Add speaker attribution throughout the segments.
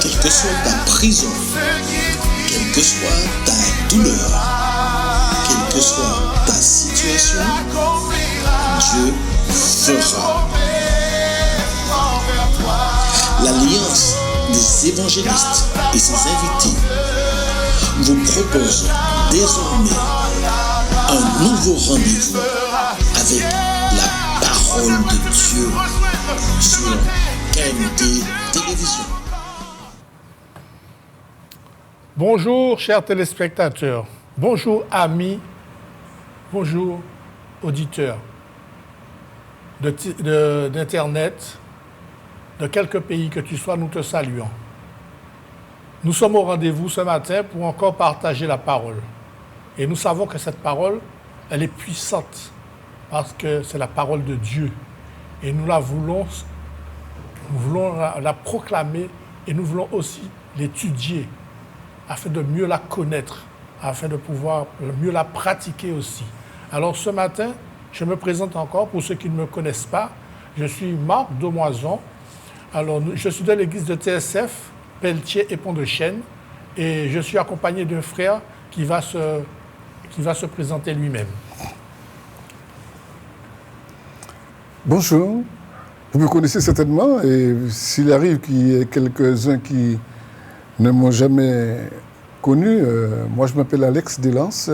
Speaker 1: Quelle que soit ta prison, quelle que soit ta douleur, quelle que soit ta situation, Dieu fera. L'Alliance des évangélistes et ses invités vous propose désormais un nouveau rendez-vous avec la parole de Dieu sur KMT Télévision.
Speaker 2: Bonjour chers téléspectateurs, bonjour amis, bonjour auditeurs d'Internet, de quelque pays que tu sois, nous te saluons. Nous sommes au rendez-vous ce matin pour encore partager la parole. Et nous savons que cette parole, elle est puissante parce que c'est la parole de Dieu. Et nous voulons la proclamer et nous voulons aussi l'étudier afin de mieux la connaître, afin de pouvoir mieux la pratiquer aussi. Alors ce matin, je me présente encore pour ceux qui ne me connaissent pas. Je suis Marc Demoison. Alors, je suis de l'église de TSF, Pelletier et Pont-de-Chêne, et je suis accompagné d'un frère qui va se présenter lui-même.
Speaker 3: Bonjour, vous me connaissez certainement, et s'il arrive qu'il y ait quelques-uns qui ne m'ont jamais connu, moi je m'appelle Alex Delance,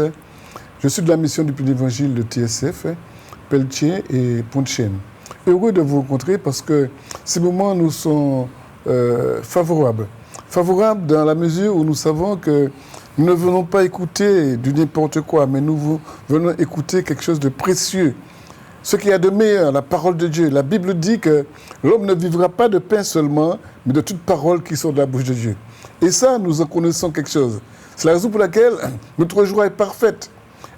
Speaker 3: je suis de la mission du Puits d'Évangile de TSF, Pelletier et Pont-de-Chêne. Heureux de vous rencontrer parce que ces moments nous sont favorables. Favorables dans la mesure où nous savons que nous ne venons pas écouter du n'importe quoi, mais nous venons écouter quelque chose de précieux. Ce qu'il y a de meilleur, la parole de Dieu. La Bible dit que l'homme ne vivra pas de pain seulement, mais de toute parole qui sort de la bouche de Dieu. Et ça, nous en connaissons quelque chose. C'est la raison pour laquelle notre joie est parfaite.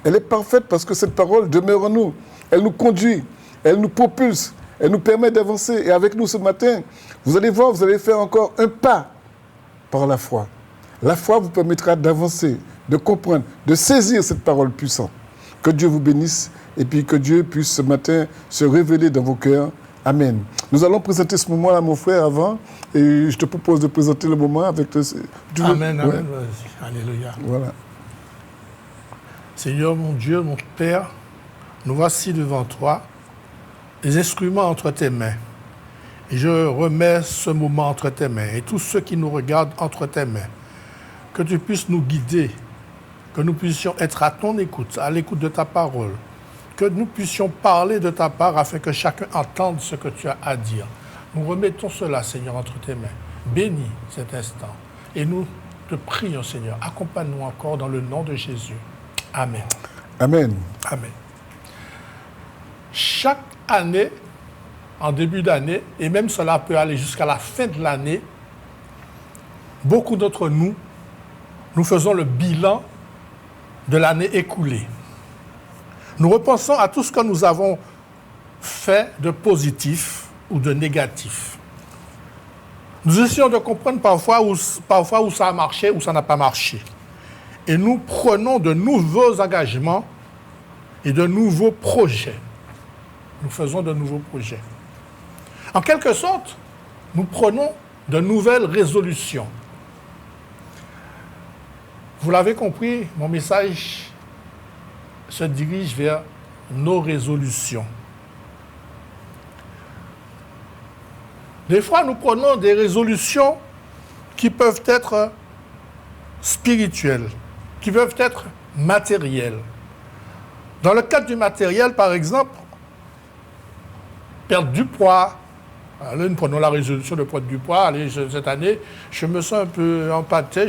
Speaker 3: Elle est parfaite parce que cette parole demeure en nous. Elle nous conduit, elle nous propulse. Elle nous permet d'avancer. Et avec nous ce matin, vous allez voir, vous allez faire encore un pas par la foi. La foi vous permettra d'avancer, de comprendre, de saisir cette parole puissante. Que Dieu vous bénisse et puis que Dieu puisse ce matin se révéler dans vos cœurs. Amen. Nous allons présenter ce moment-là, mon frère, avant. Et je te propose de présenter le moment avec...
Speaker 2: Amen, amen. Ouais. Alléluia.
Speaker 3: Voilà.
Speaker 2: Seigneur, mon Dieu, mon Père, nous voici devant toi. Les instruments entre tes mains. Et je remets ce moment entre tes mains et tous ceux qui nous regardent entre tes mains. Que tu puisses nous guider, que nous puissions être à ton écoute, à l'écoute de ta parole, que nous puissions parler de ta part afin que chacun entende ce que tu as à dire. Nous remettons cela, Seigneur, entre tes mains. Bénis cet instant. Et nous te prions, Seigneur, accompagne-nous encore dans le nom de Jésus. Amen.
Speaker 3: Amen.
Speaker 2: Amen. Chaque année, en début d'année, et même cela peut aller jusqu'à la fin de l'année, beaucoup d'entre nous, nous faisons le bilan de l'année écoulée. Nous repensons à tout ce que nous avons fait de positif ou de négatif. Nous essayons de comprendre parfois où ça a marché, où ça n'a pas marché. Et nous prenons de nouveaux engagements et de nouveaux projets. Nous faisons de nouveaux projets. En quelque sorte, nous prenons de nouvelles résolutions. Vous l'avez compris, mon message se dirige vers nos résolutions. Des fois, nous prenons des résolutions qui peuvent être spirituelles, qui peuvent être matérielles. Dans le cadre du matériel, par exemple, perdre du poids. Alors, nous prenons la résolution de perdre du poids. Allez, cette année, je me sens un peu empâté.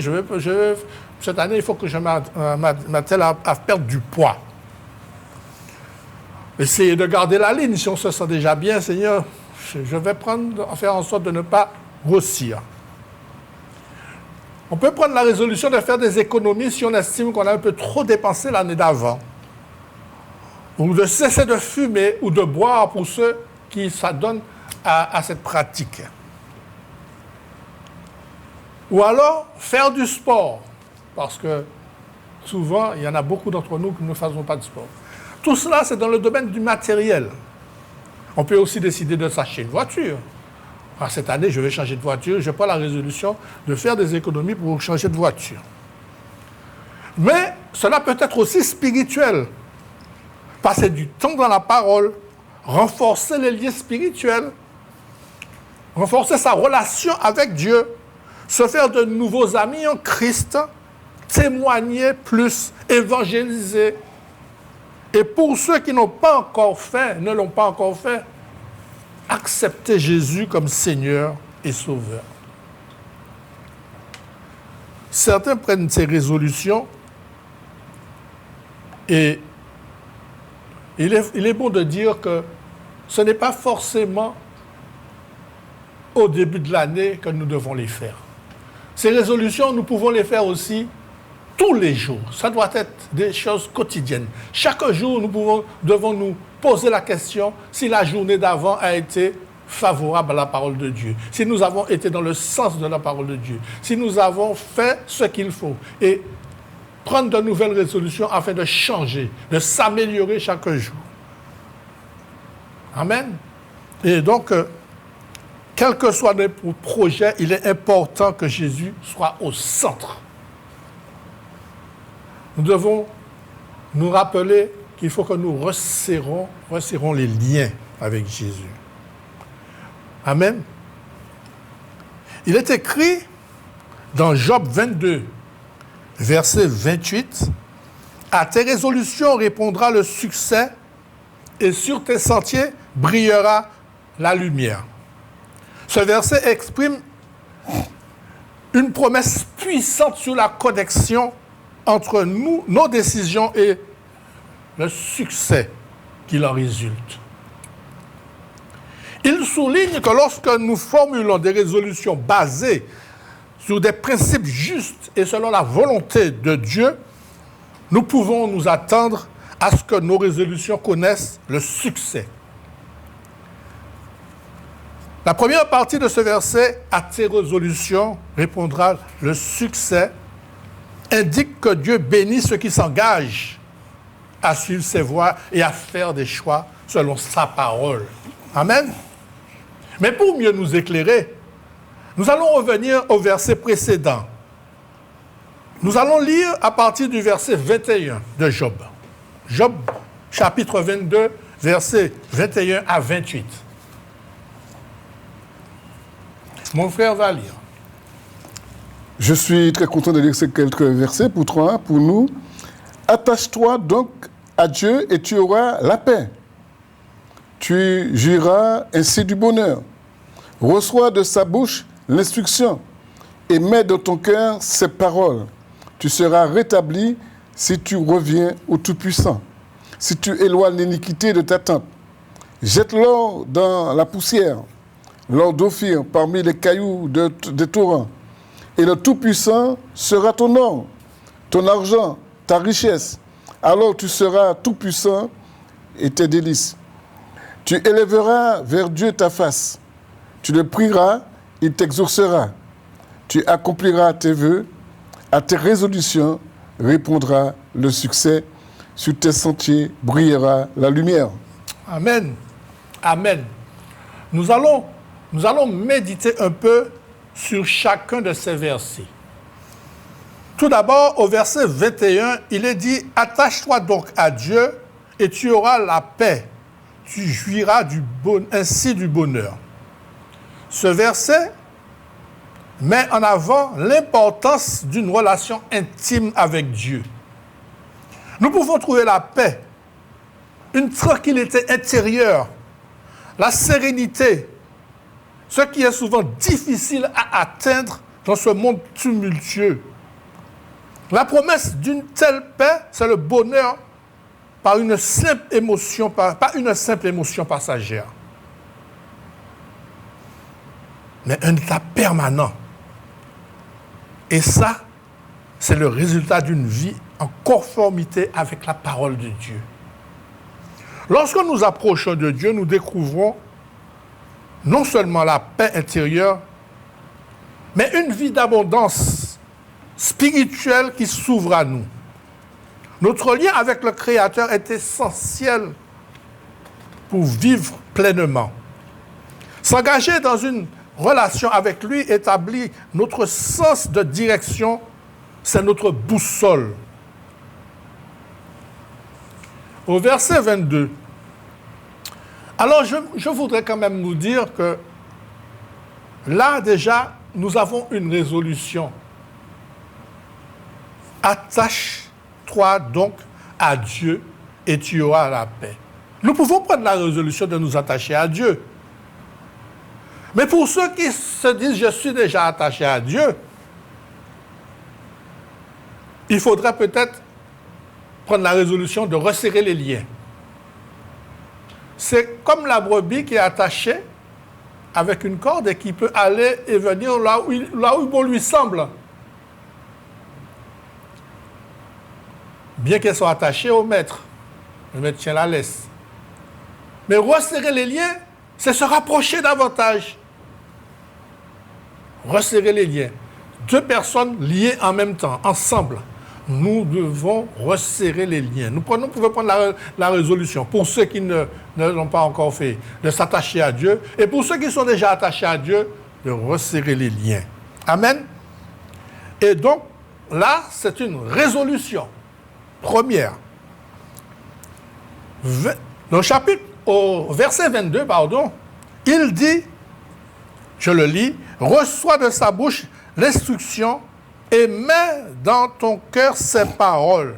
Speaker 2: Cette année, il faut que je m'attelle à perdre du poids. Essayez de garder la ligne. Si on se sent déjà bien, Seigneur, je vais faire en sorte de ne pas grossir. On peut prendre la résolution de faire des économies si on estime qu'on a un peu trop dépensé l'année d'avant. Ou de cesser de fumer ou de boire pour ceux qui s'adonnent à cette pratique. Ou alors, faire du sport. Parce que souvent, il y en a beaucoup d'entre nous qui ne faisons pas de sport. Tout cela, c'est dans le domaine du matériel. On peut aussi décider de s'acheter une voiture. Cette année, je vais changer de voiture. Je prends la résolution de faire des économies pour changer de voiture. Mais cela peut être aussi spirituel. Passer du temps dans la parole, renforcer les liens spirituels, renforcer sa relation avec Dieu, se faire de nouveaux amis en Christ, témoigner plus, évangéliser. Et pour ceux qui n'ont pas encore fait, ne l'ont pas encore fait, accepter Jésus comme Seigneur et Sauveur. Certains prennent ces résolutions et il est bon de dire que ce n'est pas forcément au début de l'année que nous devons les faire. Ces résolutions, nous pouvons les faire aussi tous les jours. Ça doit être des choses quotidiennes. Chaque jour, nous devons nous poser la question si la journée d'avant a été favorable à la parole de Dieu, si nous avons été dans le sens de la parole de Dieu, si nous avons fait ce qu'il faut et prendre de nouvelles résolutions afin de changer, de s'améliorer chaque jour. Amen. Et donc, quel que soit notre projet, il est important que Jésus soit au centre. Nous devons nous rappeler qu'il faut que nous resserrons les liens avec Jésus. Amen. Il est écrit dans Job 22, verset 28, « À tes résolutions répondra le succès, et sur tes sentiers brillera la lumière. » Ce verset exprime une promesse puissante sur la connexion entre nous, nos décisions et le succès qui en résulte. Il souligne que lorsque nous formulons des résolutions basées sur des principes justes et selon la volonté de Dieu, nous pouvons nous attendre à ce que nos résolutions connaissent le succès. La première partie de ce verset, « À tes résolutions répondra le succès », indique que Dieu bénit ceux qui s'engagent à suivre ses voies et à faire des choix selon sa parole. Amen. Mais pour mieux nous éclairer, nous allons revenir au verset précédent. Nous allons lire à partir du verset 21 de Job. Job, chapitre 22, versets 21 à 28. Mon frère va lire.
Speaker 3: Je suis très content de lire ces quelques versets pour toi, pour nous. Attache-toi donc à Dieu et tu auras la paix. Tu jouiras ainsi du bonheur. Reçois de sa bouche l'instruction et mets dans ton cœur ses paroles. Tu seras rétabli si tu reviens au Tout-Puissant, si tu éloignes l'iniquité de ta tente. Jette l'or dans la poussière, l'or d'Ophir parmi les cailloux des torrents. Et le Tout-Puissant sera ton or, ton argent, ta richesse. Alors tu seras tout-puissant et tes délices. Tu élèveras vers Dieu ta face. Tu le prieras, il t'exaucera. Tu accompliras tes vœux. À tes résolutions répondra le succès. Sur tes sentiers brillera la lumière.
Speaker 2: Amen. Amen. Nous allons méditer un peu sur chacun de ces versets. Tout d'abord, au verset 21, il est dit « Attache-toi donc à Dieu et tu auras la paix. Tu jouiras ainsi du bonheur. » Ce verset met en avant l'importance d'une relation intime avec Dieu. Nous pouvons trouver la paix, une tranquillité intérieure, la sérénité, ce qui est souvent difficile à atteindre dans ce monde tumultueux. La promesse d'une telle paix, c'est le bonheur par une simple émotion, pas une simple émotion passagère, mais un état permanent. Et ça, c'est le résultat d'une vie en conformité avec la parole de Dieu. Lorsque nous approchons de Dieu, nous découvrons non seulement la paix intérieure, mais une vie d'abondance spirituelle qui s'ouvre à nous. Notre lien avec le Créateur est essentiel pour vivre pleinement. S'engager dans une relation avec lui établit notre sens de direction, c'est notre boussole. Au verset 22, alors je voudrais quand même nous dire que là déjà, nous avons une résolution. Attache-toi donc à Dieu et tu auras la paix. Nous pouvons prendre la résolution de nous attacher à Dieu. Mais pour ceux qui se disent « je suis déjà attaché à Dieu », il faudrait peut-être prendre la résolution de resserrer les liens. C'est comme la brebis qui est attachée avec une corde et qui peut aller et venir là où bon lui semble. Bien qu'elle soit attachée au maître. Le maître tient la laisse. Mais resserrer les liens, c'est se rapprocher davantage. Resserrer les liens. Deux personnes liées en même temps, ensemble. Nous devons resserrer les liens. Nous pouvons prendre la résolution, pour ceux qui ne l'ont pas encore fait, de s'attacher à Dieu, et pour ceux qui sont déjà attachés à Dieu, de resserrer les liens. Amen. Et donc, là, c'est une résolution première. Au verset 22, il dit, je le lis, « Reçois de sa bouche l'instruction et mets dans ton cœur ses paroles. »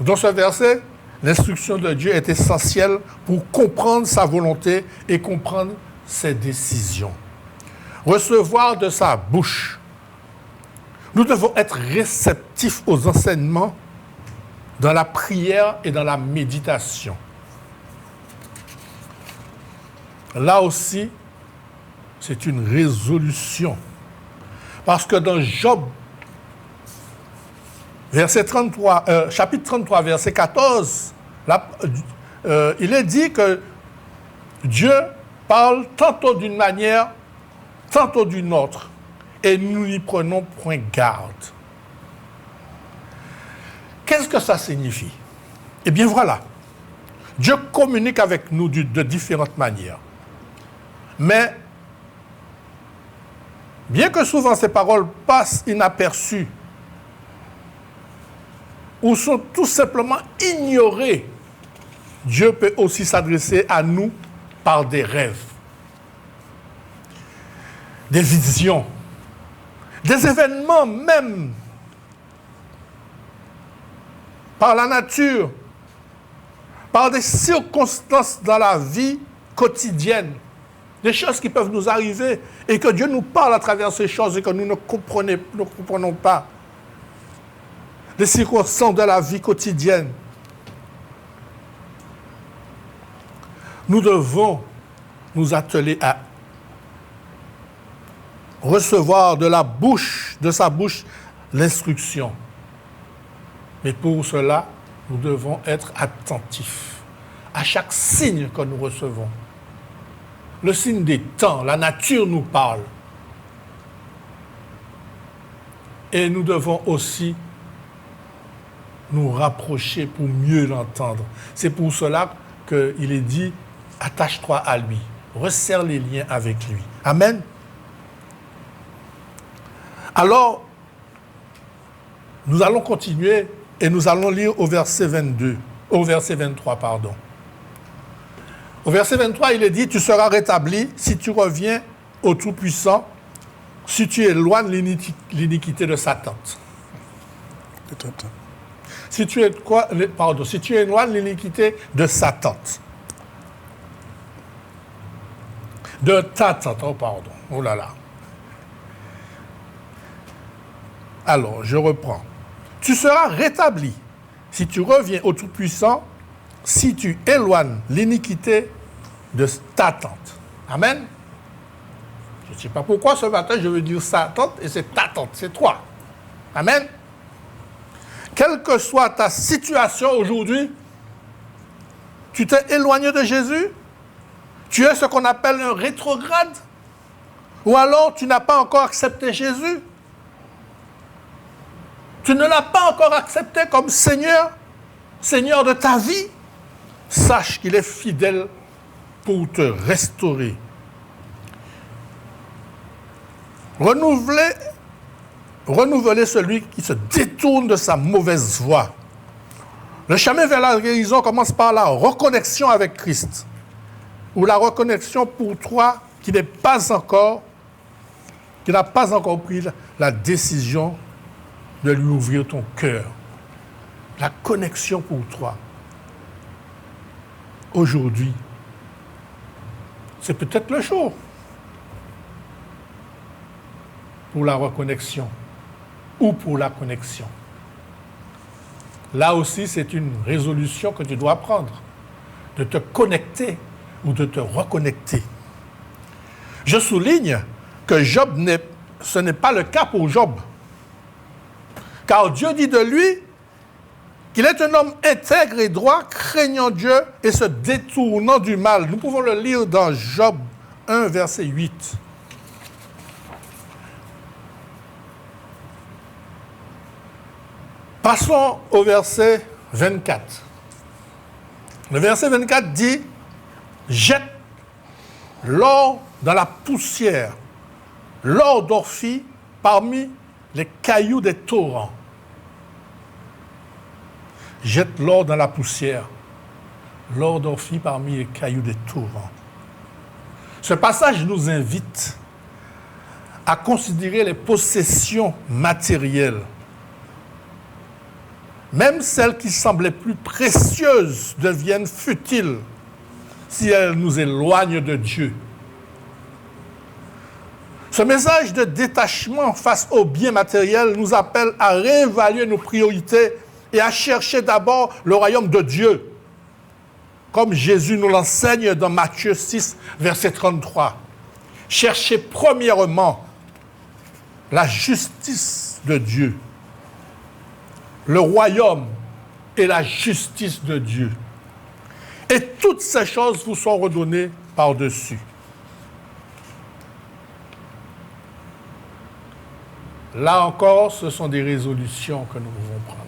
Speaker 2: Dans ce verset, l'instruction de Dieu est essentielle pour comprendre sa volonté et comprendre ses décisions. Recevoir de sa bouche. Nous devons être réceptifs aux enseignements dans la prière et dans la méditation. Là aussi, c'est une résolution. Parce que dans Job, chapitre 33, verset 14, il est dit que Dieu parle tantôt d'une manière, tantôt d'une autre, et nous n'y prenons point garde. Qu'est-ce que ça signifie? Eh bien voilà, Dieu communique avec nous de différentes manières. Mais, bien que souvent ces paroles passent inaperçues ou sont tout simplement ignorées, Dieu peut aussi s'adresser à nous par des rêves, des visions, des événements même, par la nature, par des circonstances dans la vie quotidienne, des choses qui peuvent nous arriver et que Dieu nous parle à travers ces choses et que nous ne comprenons pas. Des circonstances de la vie quotidienne. Nous devons nous atteler à recevoir de sa bouche, l'instruction. Mais pour cela, nous devons être attentifs à chaque signe que nous recevons. Le signe des temps, la nature nous parle. Et nous devons aussi nous rapprocher pour mieux l'entendre. C'est pour cela qu'il est dit, attache-toi à lui, resserre les liens avec lui. Amen. Alors, nous allons continuer et nous allons lire au verset 23, pardon. Au verset 23, il est dit, tu seras rétabli si tu reviens au Tout-Puissant, si tu éloignes l'iniquité de sa tente. Si tu éloignes l'iniquité de sa tente. De ta tente, oh là là. Alors, je reprends. Tu seras rétabli si tu reviens au Tout-Puissant, si tu éloignes l'iniquité de ta tente. Amen. Je ne sais pas pourquoi ce matin je veux dire sa tente et c'est ta tente, c'est toi. Amen. Quelle que soit ta situation aujourd'hui, tu t'es éloigné de Jésus, tu es ce qu'on appelle un rétrograde, ou alors tu n'as pas encore accepté Jésus. Tu ne l'as pas encore accepté comme Seigneur de ta vie. Sache qu'il est fidèle pour te restaurer renouveler celui qui se détourne de sa mauvaise voie. Le chemin vers la guérison commence par la reconnexion avec Christ, ou la reconnexion pour toi qui n'a pas encore pris la décision de lui ouvrir ton cœur. La connexion pour toi. Aujourd'hui, c'est peut-être le jour pour la reconnexion ou pour la connexion. Là aussi, c'est une résolution que tu dois prendre, de te connecter ou de te reconnecter. Je souligne que ce n'est pas le cas pour Job. Car Dieu dit de lui qu'il est un homme intègre et droit, craignant Dieu et se détournant du mal. Nous pouvons le lire dans Job 1, verset 8. Passons au verset 24. Le verset 24 dit « Jette l'or dans la poussière, l'or d'Orphie parmi les cailloux des torrents. » Jette l'or dans la poussière, l'or d'Orphie parmi les cailloux des torrents. Ce passage nous invite à considérer les possessions matérielles. Même celles qui semblaient plus précieuses deviennent futiles si elles nous éloignent de Dieu. Ce message de détachement face aux biens matériels nous appelle à réévaluer nos priorités et à chercher d'abord le royaume de Dieu, comme Jésus nous l'enseigne dans Matthieu 6, verset 33. Cherchez premièrement la justice de Dieu, le royaume et la justice de Dieu. Et toutes ces choses vous sont redonnées par-dessus. Là encore, ce sont des résolutions que nous devons prendre.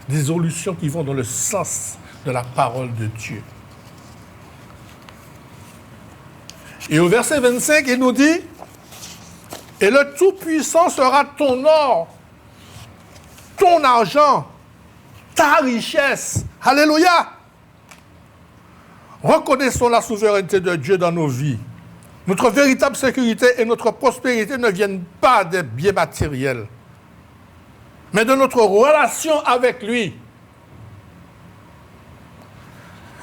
Speaker 2: Des résolutions qui vont dans le sens de la parole de Dieu. Et au verset 25, il nous dit « Et le Tout-Puissant sera ton or, ton argent, ta richesse. » Alléluia! Reconnaissons la souveraineté de Dieu dans nos vies. Notre véritable sécurité et notre prospérité ne viennent pas des biens matériels, mais de notre relation avec lui.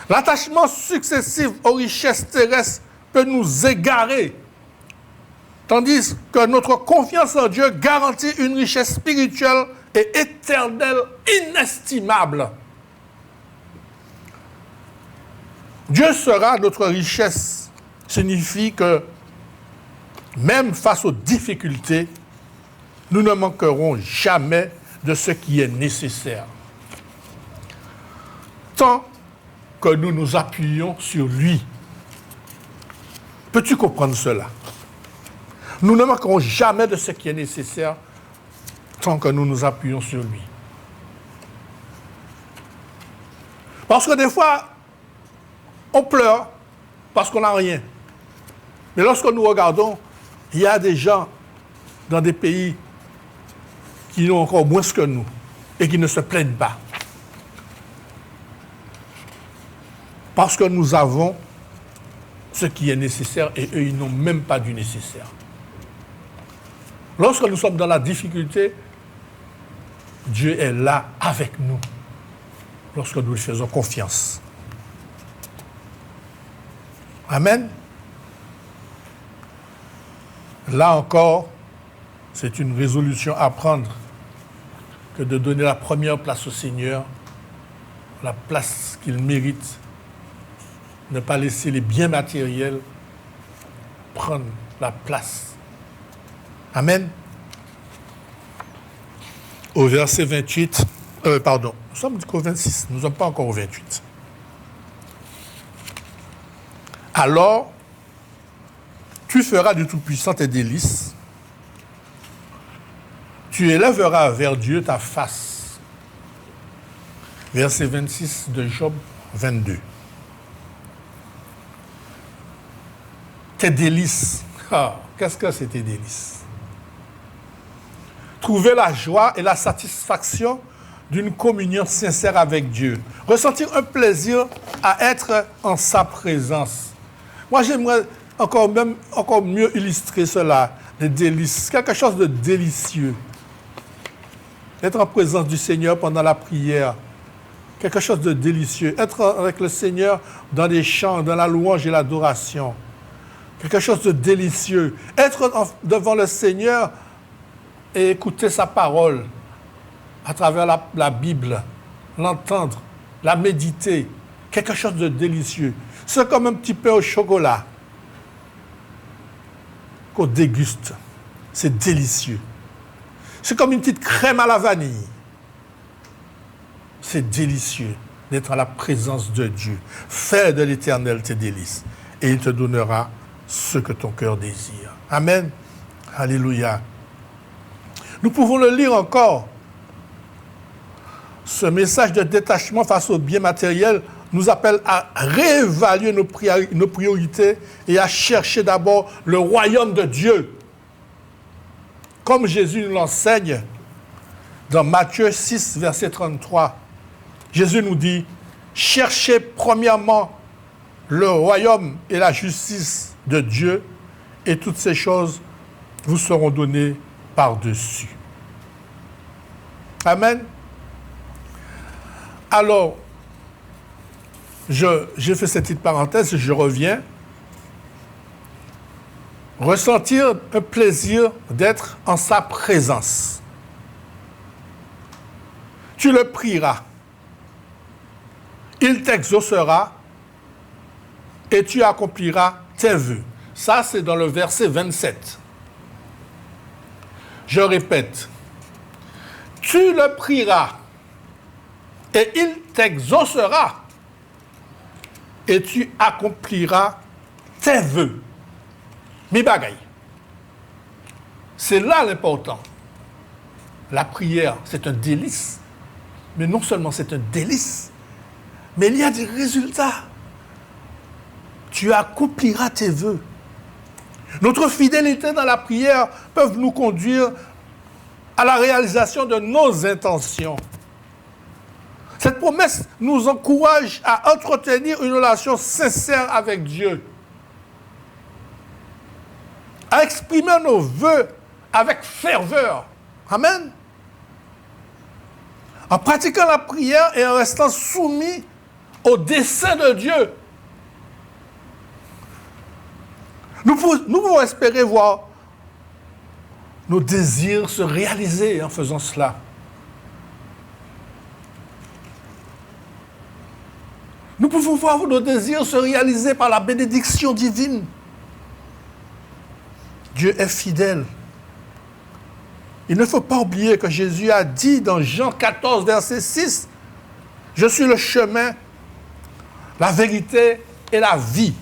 Speaker 2: L'attachement successif aux richesses terrestres peut nous égarer, tandis que notre confiance en Dieu garantit une richesse spirituelle et éternelle inestimable. Dieu sera notre richesse. Signifie que même face aux difficultés, nous ne manquerons jamais de ce qui est nécessaire. Tant que nous nous appuyons sur lui. Peux-tu comprendre cela? Nous ne manquerons jamais de ce qui est nécessaire tant que nous nous appuyons sur lui. Parce que des fois, on pleure parce qu'on n'a rien. Mais lorsque nous regardons, il y a des gens dans des pays qui ont encore moins que nous et qui ne se plaignent pas. Parce que nous avons ce qui est nécessaire et eux, ils n'ont même pas du nécessaire. Lorsque nous sommes dans la difficulté, Dieu est là avec nous. Lorsque nous lui faisons confiance. Amen. Là encore, c'est une résolution à prendre que de donner la première place au Seigneur, la place qu'il mérite, ne pas laisser les biens matériels prendre la place. Amen. Au verset 28, nous sommes au 26, nous ne sommes pas encore au 28. Alors, tu feras du Tout-Puissant tes délices. Tu élèveras vers Dieu ta face. Verset 26 de Job 22. Tes délices. Ah, qu'est-ce que c'est tes délices? trouver la joie et la satisfaction d'une communion sincère avec Dieu. Ressentir un plaisir à être en sa présence. Moi, j'aimerais encore mieux illustrer cela, les délices, quelque chose de délicieux. Être en présence du Seigneur pendant la prière, quelque chose de délicieux. Être avec le Seigneur dans les chants, dans la louange et l'adoration. Quelque chose de délicieux. Être devant le Seigneur et écouter sa parole à travers la Bible, l'entendre, la méditer. Quelque chose de délicieux. C'est comme un petit pain au chocolat qu'on déguste. C'est délicieux. C'est comme une petite crème à la vanille. C'est délicieux d'être à la présence de Dieu. Fais de l'Éternel tes délices et il te donnera ce que ton cœur désire. Amen. Alléluia. Nous pouvons le lire encore. Ce message de détachement face aux biens matériels nous appelle à réévaluer nos priorités et à chercher d'abord le royaume de Dieu. Comme Jésus nous l'enseigne dans Matthieu 6, verset 33. Jésus nous dit, cherchez premièrement le royaume et la justice de Dieu et toutes ces choses vous seront données par-dessus. Amen. Alors, j'ai fait cette petite parenthèse, je reviens. Ressentir un plaisir d'être en sa présence. Tu le prieras. Il t'exaucera et tu accompliras tes vœux. Ça, c'est dans le verset 27. Je répète. Tu le prieras et il t'exaucera et tu accompliras tes vœux. Mi bagaille. C'est là l'important. La prière, c'est un délice. Mais non seulement c'est un délice, mais il y a des résultats. Tu accompliras tes vœux. Notre fidélité dans la prière peut nous conduire à la réalisation de nos intentions. Cette promesse nous encourage à entretenir une relation sincère avec Dieu, à exprimer nos vœux avec ferveur. Amen. En pratiquant la prière et en restant soumis au dessein de Dieu, nous pouvons espérer voir nos désirs se réaliser en faisant cela. Nous pouvons voir nos désirs se réaliser par la bénédiction divine. Dieu est fidèle. Il ne faut pas oublier que Jésus a dit dans Jean 14, verset 6, « Je suis le chemin, la vérité et la vie.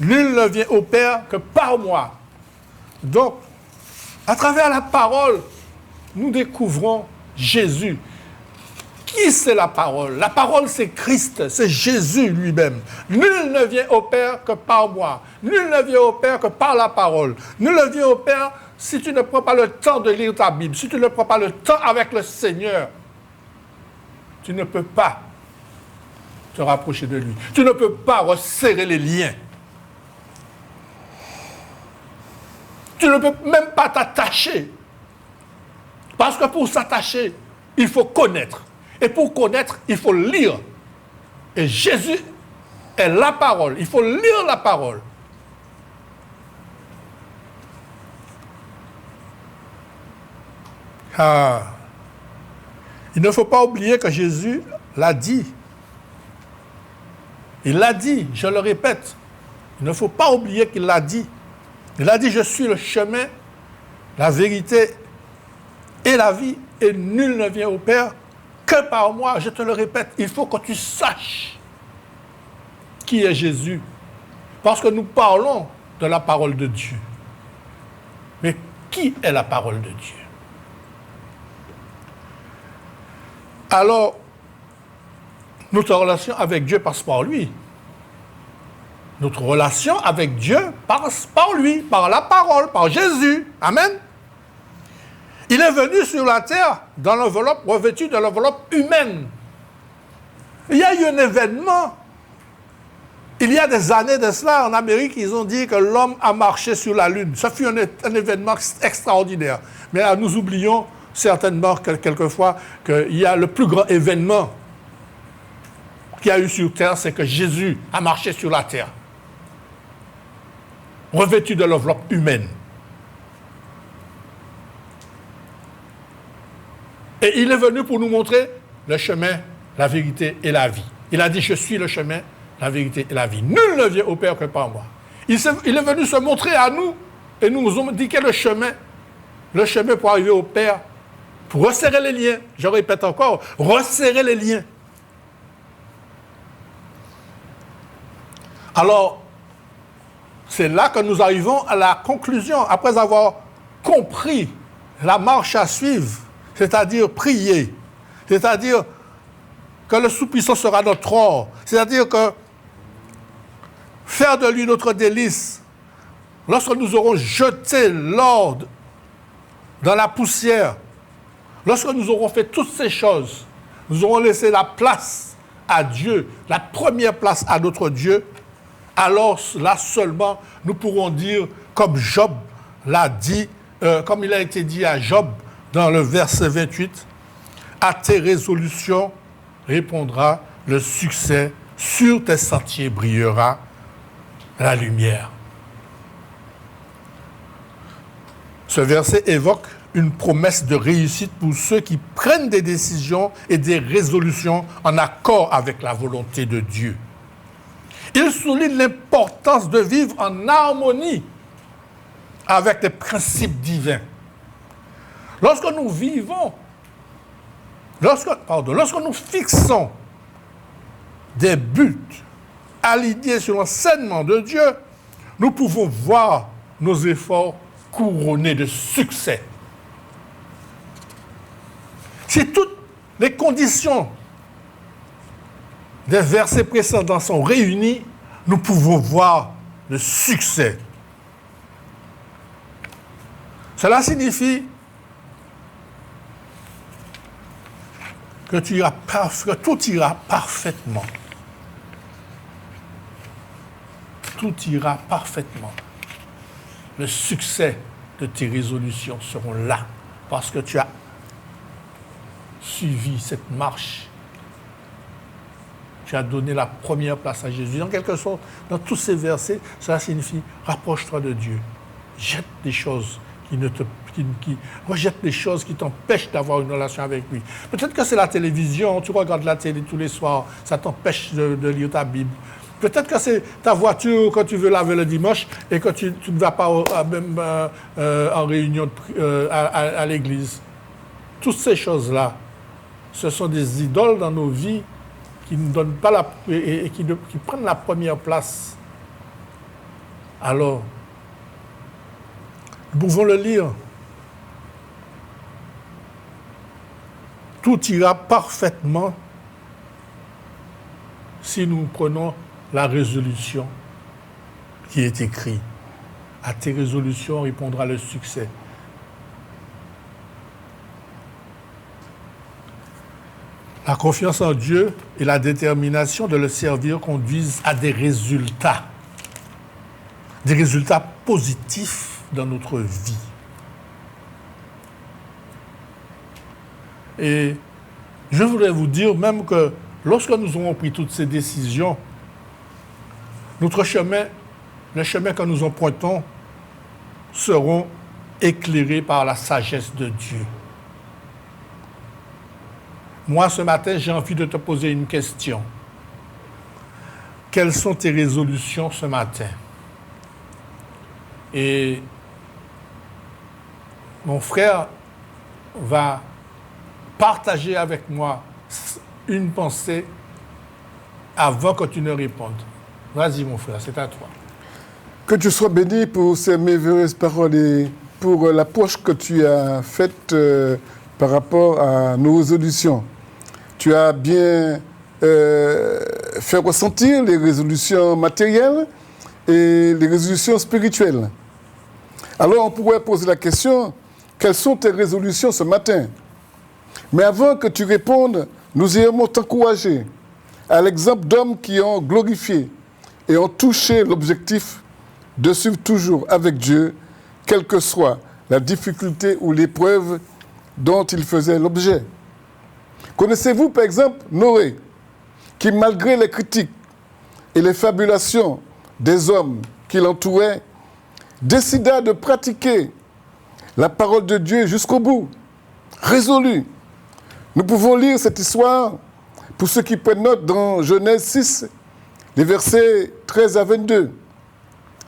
Speaker 2: Nul ne vient au Père que par moi. » Donc, à travers la parole, nous découvrons Jésus. Qui c'est la parole? La parole, c'est Christ, c'est Jésus lui-même. Nul ne vient au Père que par moi. Nul ne vient au Père que par la parole. Nul ne vient au Père si tu ne prends pas le temps de lire ta Bible, si tu ne prends pas le temps avec le Seigneur. Tu ne peux pas te rapprocher de lui. Tu ne peux pas resserrer les liens. Tu ne peux même pas t'attacher. Parce que pour s'attacher, il faut connaître. Et pour connaître, il faut lire. Et Jésus est la parole. Il faut lire la parole. Il ne faut pas oublier que Jésus l'a dit. Il l'a dit, je le répète. Il ne faut pas oublier qu'il l'a dit. Il a dit, je suis le chemin, la vérité et la vie, et nul ne vient au Père que par moi. Je te le répète, il faut que tu saches qui est Jésus. Parce que nous parlons de la parole de Dieu. Mais qui est la parole de Dieu? Alors, notre relation avec Dieu passe par lui. Notre relation avec Dieu passe par lui, par la parole, par Jésus. Amen. Il est venu sur la terre dans l'enveloppe, revêtu de l'enveloppe humaine. Il y a eu un événement. Il y a des années de cela, en Amérique, ils ont dit que l'homme a marché sur la Lune. Ça fut un événement extraordinaire. Mais là, nous oublions certainement quelquefois qu'il y a le plus grand événement qu'il y a eu sur terre, c'est que Jésus a marché sur la terre, revêtu de l'enveloppe humaine. Et il est venu pour nous montrer le chemin, la vérité et la vie. Il a dit, je suis le chemin, la vérité et la vie. Nul ne vient au Père que par moi. Il est venu se montrer à nous et nous ont indiqué le chemin pour arriver au Père, pour resserrer les liens. Je répète encore, resserrer les liens. Alors, c'est là que nous arrivons à la conclusion, après avoir compris la marche à suivre, c'est-à-dire prier, c'est-à-dire que le Tout-Puissant sera notre or, c'est-à-dire que faire de lui notre délice, lorsque nous aurons jeté l'or dans la poussière, lorsque nous aurons fait toutes ces choses, nous aurons laissé la place à Dieu, la première place à notre Dieu, alors là seulement nous pourrons dire, comme Job l'a dit, comme il a été dit à Job dans le verset 28, à tes résolutions répondra le succès, sur tes sentiers brillera la lumière. Ce verset évoque une promesse de réussite pour ceux qui prennent des décisions et des résolutions en accord avec la volonté de Dieu. Il souligne l'importance de vivre en harmonie avec les principes divins. Lorsque nous vivons, lorsque nous fixons des buts alignés sur l'enseignement de Dieu, nous pouvons voir nos efforts couronnés de succès. Si toutes les conditions des versets précédents sont réunies, nous pouvons voir le succès. Cela signifie que tout ira parfaitement. Tout ira parfaitement. Le succès de tes résolutions seront là, parce que tu as suivi cette marche. Tu as donné la première place à Jésus. En quelque sorte, dans tous ces versets, cela signifie rapproche-toi de Dieu. Jette des choses rejette les choses qui t'empêchent d'avoir une relation avec lui. Peut-être que c'est la télévision, tu regardes la télé tous les soirs, ça t'empêche de lire ta Bible. Peut-être que c'est ta voiture quand tu veux laver le dimanche et que tu ne vas pas en réunion à l'église. Toutes ces choses-là, ce sont des idoles dans nos vies qui ne donnent pas qui prennent la première place. Alors, nous pouvons le lire. Tout ira parfaitement si nous prenons la résolution qui est écrite. À tes résolutions répondra le succès. La confiance en Dieu et la détermination de le servir conduisent à des résultats positifs dans notre vie. Et je voudrais vous dire même que lorsque nous aurons pris toutes ces décisions, notre chemin, le chemin que nous empruntons, seront éclairés par la sagesse de Dieu. Moi, ce matin, j'ai envie de te poser une question. Quelles sont tes résolutions ce matin? Et mon frère va partager avec moi une pensée avant que tu ne répondes. Vas-y, mon frère, c'est à toi.
Speaker 3: Que tu sois béni pour ces merveilleuses paroles et pour l'approche que tu as faite par rapport à nos résolutions. Tu as bien fait ressentir les résolutions matérielles et les résolutions spirituelles. Alors, on pourrait poser la question, quelles sont tes résolutions ce matin? Mais avant que tu répondes, nous aimons t'encourager à l'exemple d'hommes qui ont glorifié et ont touché l'objectif de suivre toujours avec Dieu, quelle que soit la difficulté ou l'épreuve dont il faisait l'objet. Connaissez-vous par exemple Noé, qui malgré les critiques et les fabulations des hommes qui l'entouraient, décida de pratiquer la parole de Dieu jusqu'au bout, résolu. Nous pouvons lire cette histoire, pour ceux qui prennent note, dans Genèse 6, les versets 13 à 22.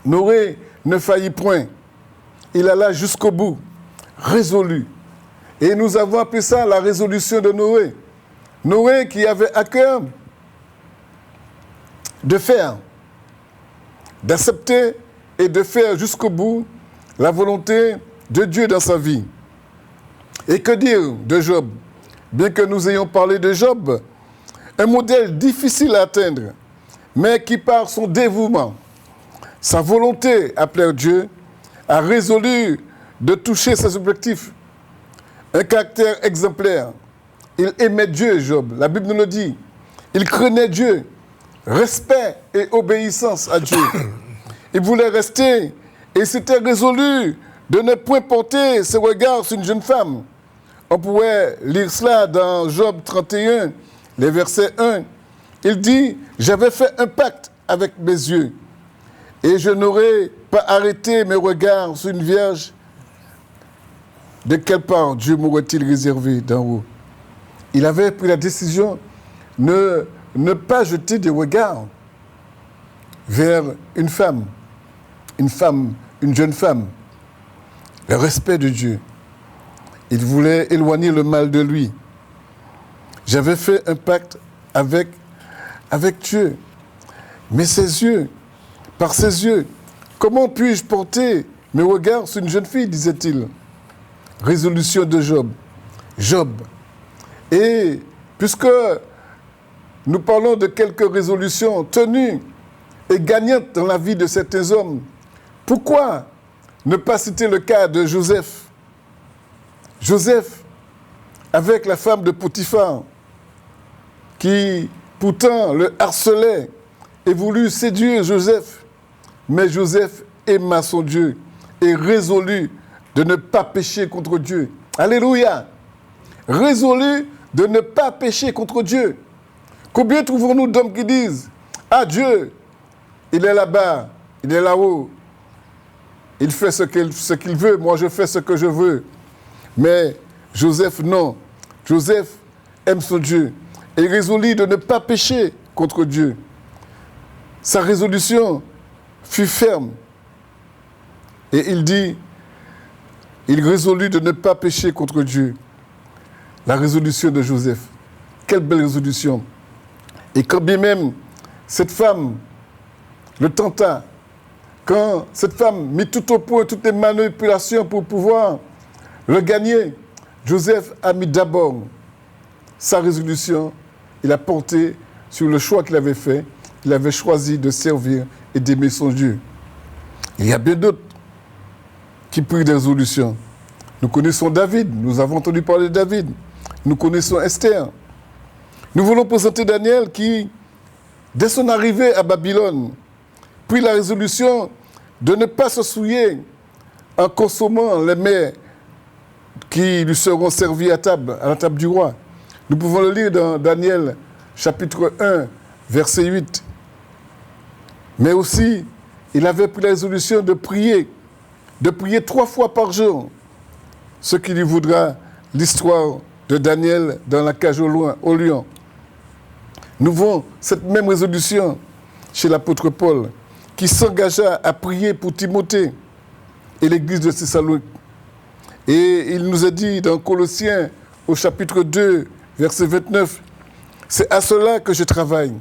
Speaker 3: Noé ne faillit point. Il alla jusqu'au bout, résolu. Et nous avons appelé ça la résolution de Noé. Noé qui avait à cœur de faire, d'accepter et de faire jusqu'au bout la volonté de Dieu dans sa vie. Et que dire de Job? Bien que nous ayons parlé de Job, un modèle difficile à atteindre, mais qui par son dévouement, sa volonté à plaire Dieu, a résolu de toucher ses objectifs. Un caractère exemplaire. Il aimait Dieu, Job. La Bible nous le dit. Il craignait Dieu. Respect et obéissance à Dieu. Il voulait rester et s'était résolu de ne point porter ses regards sur une jeune femme. On pourrait lire cela dans Job 31, les versets 1. Il dit, « J'avais fait un pacte avec mes yeux et je n'aurais pas arrêté mes regards sur une vierge. De quelle part Dieu m'aurait-il réservé d'en haut ?» Il avait pris la décision de ne pas jeter des regards vers une femme, une jeune femme. Le respect de Dieu. Il voulait éloigner le mal de lui. J'avais fait un pacte avec Dieu. Mais ses yeux, par ses yeux, comment puis-je porter mes regards sur une jeune fille, disait-il. Résolution de Job. Job. Et puisque nous parlons de quelques résolutions tenues et gagnantes dans la vie de certains hommes, pourquoi ne pas citer le cas de Joseph? Joseph, avec la femme de Potiphar, qui pourtant le harcelait et voulut séduire Joseph. Mais Joseph aima son Dieu et résolut de ne pas pécher contre Dieu. Alléluia! Résolu de ne pas pécher contre Dieu. Combien trouvons-nous d'hommes qui disent « Ah, Dieu, il est là-bas, il est là-haut, il fait ce qu'il veut, moi je fais ce que je veux. » Mais Joseph, non. Joseph aime son Dieu et résolut de ne pas pécher contre Dieu. Sa résolution fut ferme. Et il résolut de ne pas pécher contre Dieu. La résolution de Joseph. Quelle belle résolution. Et quand bien même cette femme le tenta, quand cette femme mit tout au point toutes les manipulations pour pouvoir le gagner, Joseph a mis d'abord sa résolution, il a porté sur le choix qu'il avait fait. Il avait choisi de servir et d'aimer son Dieu. Il y a bien d'autres qui prirent des résolutions. Nous connaissons David, nous avons entendu parler de David. Nous connaissons Esther. Nous voulons présenter Daniel qui, dès son arrivée à Babylone, prit la résolution de ne pas se souiller en consommant les mets qui lui seront servis à la table du roi. Nous pouvons le lire dans Daniel, chapitre 1, verset 8. Mais aussi, il avait pris la résolution de prier 3 fois par jour, ce qui lui voudra l'histoire de Daniel dans la cage au lion. Nous voyons cette même résolution chez l'apôtre Paul, qui s'engagea à prier pour Timothée et l'église de Thessalonique. Et il nous a dit dans Colossiens, au chapitre 2, verset 29, « C'est à cela que je travaille,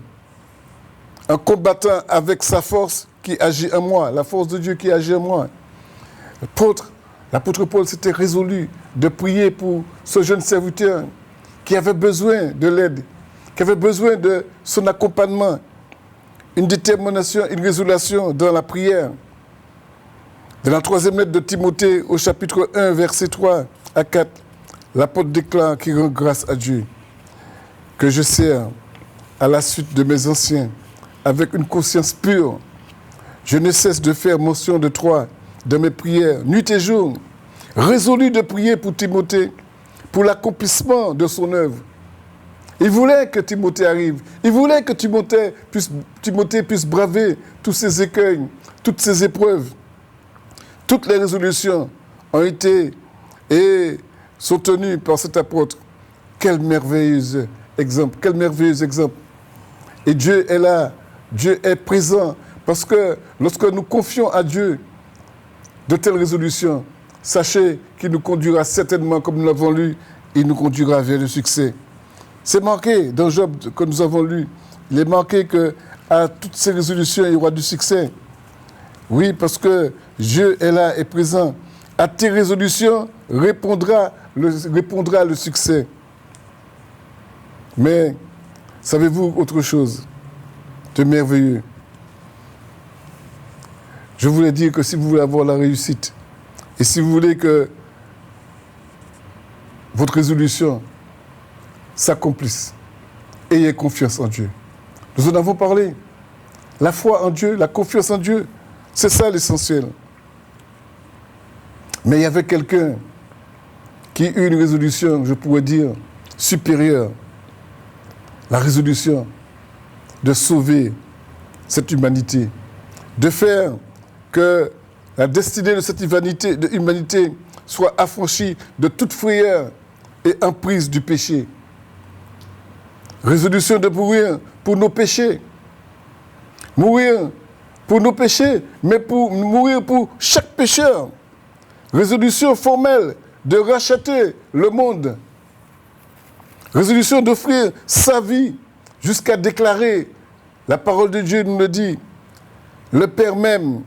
Speaker 3: en combattant avec sa force qui agit en moi, la force de Dieu qui agit en moi. » L'apôtre Paul s'était résolu de prier pour ce jeune serviteur qui avait besoin de l'aide, qui avait besoin de son accompagnement, une détermination, une résolution dans la prière. Dans la 3e lettre de Timothée, au chapitre 1, versets 3 à 4, l'apôtre déclare qu'il rend grâce à Dieu, que je sers à la suite de mes anciens, avec une conscience pure. Je ne cesse de faire mention de toi dans mes prières, nuit et jour, résolu de prier pour Timothée, pour l'accomplissement de son œuvre. Il voulait que Timothée arrive. Il voulait que Timothée puisse braver tous ces écueils, toutes ces épreuves. Toutes les résolutions ont été et sont tenues par cet apôtre. Quel merveilleux exemple, quel merveilleux exemple. Et Dieu est là, Dieu est présent, parce que lorsque nous confions à Dieu de telles résolutions, sachez qu'il nous conduira certainement, comme nous l'avons lu, il nous conduira vers le succès. C'est marqué dans Job que nous avons lu, il est marqué qu'à toutes ces résolutions, il y aura du succès. Oui, parce que Dieu est là et présent. À tes résolutions répondra le succès. Mais savez-vous autre chose de merveilleux? Je voulais dire que si vous voulez avoir la réussite, et si vous voulez que votre résolution s'accomplisse, ayez confiance en Dieu. Nous en avons parlé. La foi en Dieu, la confiance en Dieu, c'est ça l'essentiel. Mais il y avait quelqu'un qui eut une résolution, je pourrais dire, supérieure. La résolution de sauver cette humanité, de faire que la destinée de cette humanité soit affranchie de toute frayeur et emprise du péché. Résolution de mourir pour nos péchés. Mourir pour nos péchés, mais pour mourir pour chaque pécheur. Résolution formelle de racheter le monde. Résolution d'offrir sa vie jusqu'à déclarer, la parole de Dieu nous le dit, le Père m'aime